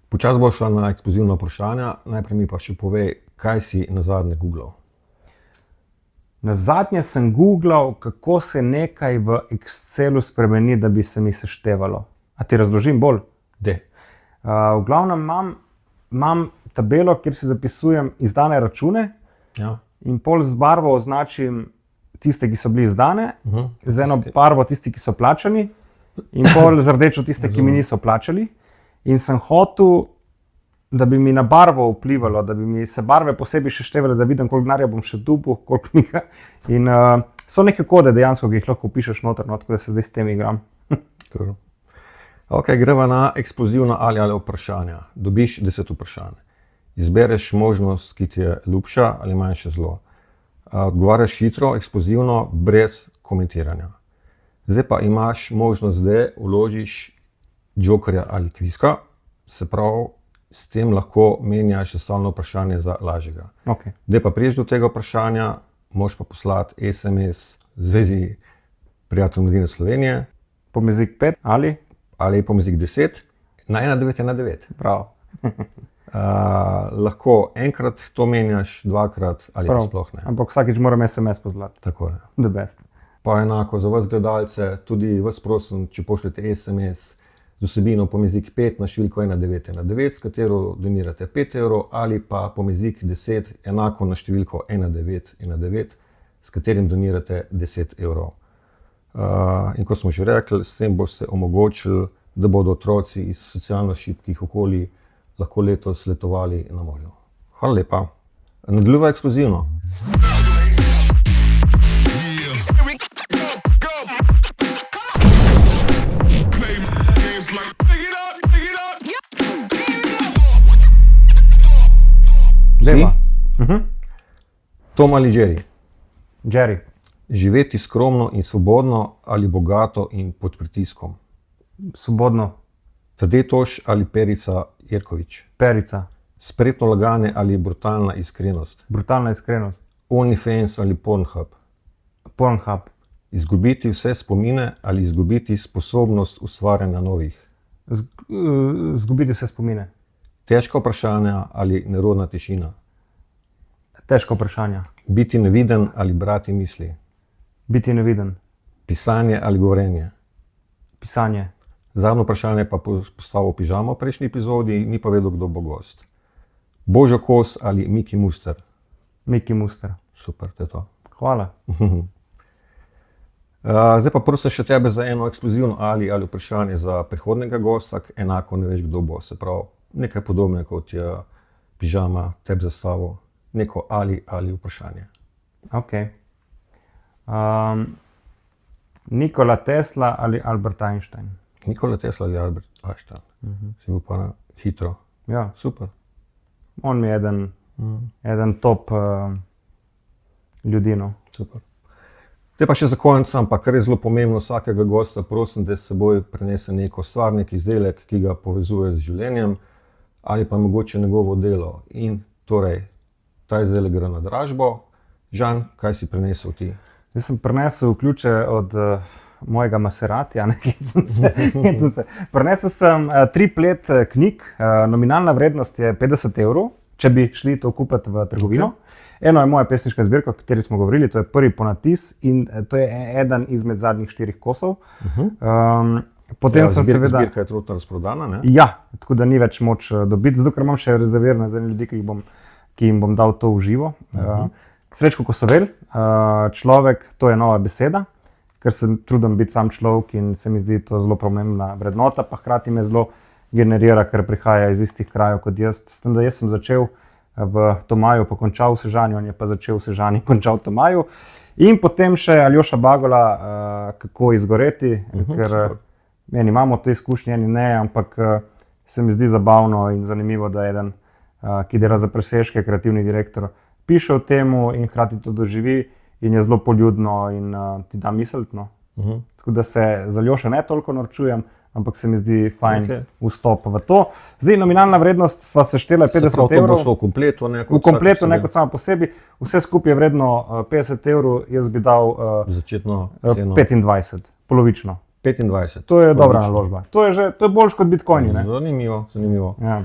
Počasi bo šla na eksplozivna vprašanja, najprej mi pa še povej, kaj si nazadnje googlal. Nazadnje sem googlal, kako se nekaj v Excelu spremeni, da bi se mi seštevalo. A ti razložim bolj? V glavnem imam tabelo, kjer si zapisujem izdane račune, Ja. in pol z barvo označim tiste, ki so bili izdane, z eno barvo tisti, ki so plačani, in pol z rdečo tiste, ki mi niso plačali. In sem hotel, da bi mi na barvo vplivalo, da bi mi se barve posebej še števale, da vidim, koliko denarja bom še dobil, koliko mi ga. In so neke kode dejansko, ki jih lahko pišeš noter, no, tako da se zdaj s tem igram. Cool. Ok, greva na eksplozivna ali vprašanja. Dobiš 10 vprašanj. Izbereš možnost, ki ti je ljubša ali manjše zlo. Odgovarjaš hitro, eksplozivno, brez komentiranja. Zdaj pa imaš možnost, da vložiš jokerja ali kviska, se pravi, s tem lahko menjaš zastavljeno vprašanje za lažjega. Okay. Zdaj pa priješ do tega vprašanja, moš pa poslati SMS Zvezi prijateljev Mladine Slovenije Pomezik 5 ali? ali Pomezik 10 na 1919. Prav. Lahko enkrat to menjaš, dvakrat ali pa sploh ne. Ampak vsakič moram SMS poslati. Tako je. The best. Pa enako za vas gledalce, tudi vas prosim, če pošljete SMS z vsebino Pomezik 5 na številko 1919, s katero donirate 5 evrov, ali pa Pomezik 10 enako na številko 1919, s katerim donirate 10 evrov. In kot smo že rekli, s tem boste omogočili, da bodo otroci iz socialno šibkih okolij lahko letos letovali na morju. Hvala lepa. Nadaljujva eksplozivno. Deva. Tom ali Jerry? Jerry. Živeti skromno in svobodno ali bogato in pod pritiskom? Svobodno. Tadej Toš ali Perica Jerković? Perica. Spretno laganje ali brutalna iskrenost? Brutalna iskrenost. OnlyFans ali Pornhub? Pornhub. Izgubiti vse spomine ali izgubiti sposobnost ustvarjanja novih? Izgubiti vse spomine. Težka vprašanja ali nerodna tišina? Težko vprašanje. Biti neviden ali brati misli? Biti neviden. Pisanje ali govorjenje? Pisanje. Zadnje vprašanje pa postavil Pižamo v prejšnji epizodi, ni pa vedel, kdo bo gost. Božo Kos ali Miki Muster? Miki Muster. Super, to je to. Hvala. Zdaj pa prosim še tebe za eno eksplozivno ali vprašanje za prihodnega gosta, enako ne veš, kdo bo. Se pravi, nekaj podobnega kot je Pižama tebi zastavil, neko ali vprašanje. Ok. Nikola Tesla ali Albert Einstein? Nikola Tesla ali Albert Einstein. Si bil pa na hitro. Ja, Super. on mi je eden top ljudi. No. Super. Te pa še za konec, ampak kar je zelo pomembno, vsakega gosta prosim, da s seboj prinese neko stvar, nek izdelek, ki ga povezuje z življenjem ali pa mogoče njegovo delo. In torej, ta izdelek gre na dražbo. Žan, kaj si prinesel ti? Jaz sem prinesel ključe od mojega Maseratija, sem se. Prinesel sem 3 plet knjig, nominalna vrednost je 50 evrov, če bi šli to kupiti v trgovino. Eno je moja pesniška zbirka, o kateri smo govorili, to je prvi ponatis in to je eden izmed zadnjih 4 kosov. Potem sem seveda... Zbirka je trenutno razprodana, ne? Ja, tako da ni več moč dobiti, zato ker imam še rezervirane za ljudi, ki jim bom dal to v živo. Srečko Kosovel, človek, to je nova beseda, ker se trudim biti sam človek in se mi zdi to zelo pomembna vrednota, pa hkrati me zelo generira, ker prihaja iz istih krajev kot jaz. S tem, da jaz sem začel v Tomaju, pa končal v Sežani, on je pa začel v Sežani, končal v Tomaju. In potem še Aljoša Bagola, Kako izgoreti, ker meni imamo te izkušnje, eni ne, ampak se mi zdi zabavno in zanimivo, da eden, ki dela za presežke, kreativni direktor, piše o temu in hkrati to doživi in je zelo poljudno in ti da misliti. Tako da se za Aljoša ne toliko norčujem, ampak se mi zdi fajn vstop v to. Zdaj, nominalna vrednost sva seštela 50 evrov. Se pravi, to bo šlo v kompletu, ne? V kompletu, ne kot samo po sebi. Vse skupaj je vredno 50 evrov, jaz bi dal začetno ceno 25, polovično. 25. To je dobra naložba. To je boljš kot bitcoini, ne? Zanimivo. Ja.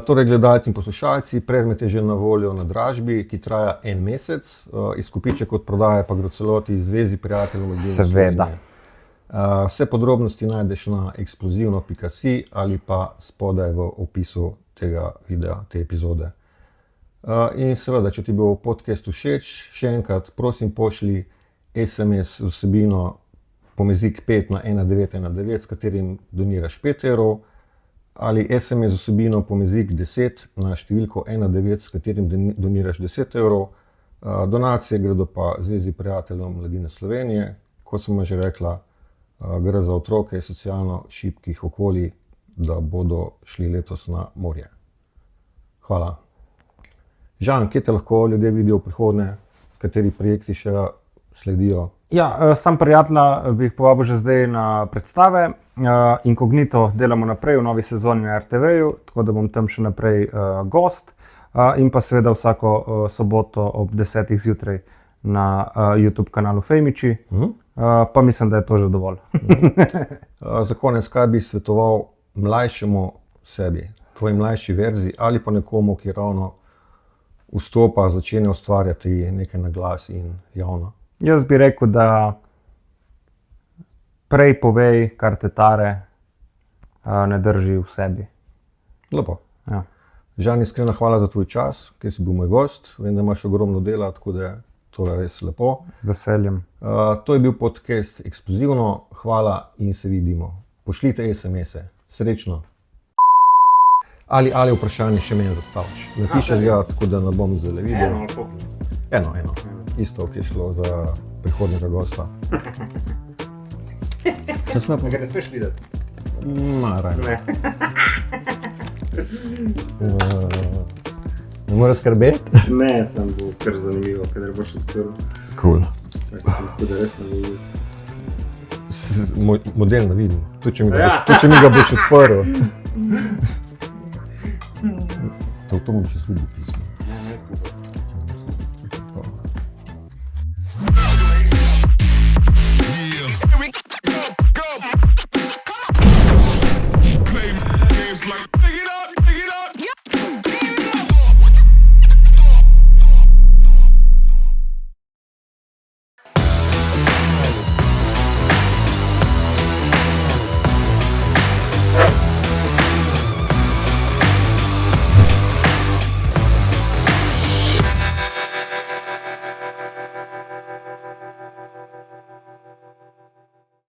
Torej, gledalci in poslušalci, predmet je že na voljo na dražbi, ki traja 1 mesec. Izkupiček od prodaje pa gre v celoti Zvezi prijateljev mladine Slovenije. Vse podrobnosti najdeš na eksplozivno.si ali pa spodaj v opisu tega videa, te epizode. In seveda, če ti bo podcast všeč, še enkrat prosim pošlji SMS vsebino pomezik 5 na 1919, s katerim doniraš 5 evrov, ali SMS vsebino pomezik 10 na številko 19, s katerim doniraš 10 evrov. Donacije gredo pa Zvezi prijateljev mladine Slovenije, kot sem že rekla, gre za otroke iz socialno šibkih okolij, da bodo šli letos na morje. Hvala. Žan, kje te lahko ljudje vidijo v prihodnje, kateri projekti še sledijo? Ja, sam prijatelja bi jih povabil že zdaj na predstave. Inkognito delamo naprej v novi sezoni na RTV-ju, tako da bom tam še naprej gost. In pa seveda vsako soboto ob 10. zjutraj na YouTube kanalu Fejmiči. Pa mislim, da je to že dovolj. Za konec, kaj bi svetoval mlajšemu sebi, tvoji mlajši verziji ali pa nekomu, ki ravno vstopa, začne ustvarjati nekaj na glas in javno? Jaz bi rekel, da prej povej, kar te tare, ne drži v sebi. Lepo. Ja. Žan, iskrena hvala za tvoj čas, ker si bil moj gost. Vem, da imaš ogromno dela, tako da je to res lepo. Z veseljem. To je bil podcast Eksplozivno. Hvala in se vidimo. Pošljite SMS-e. Srečno. Ali vprašanje še meni zastaviš. Napišeš ga, tako da ne bom zdaj videl. Eno. Isto, ki je šlo za prihodnjega gosta. Ga ne smeš videti? Ne. Ne moraš skrbeti? Ne, sem bo kar zanimivo, kadar boš odprl. Cool. Tako da res ne vidim. Model ne vidim. To, če mi ga boš odprl. To bom še slubil pismo. Ne skupaj. Like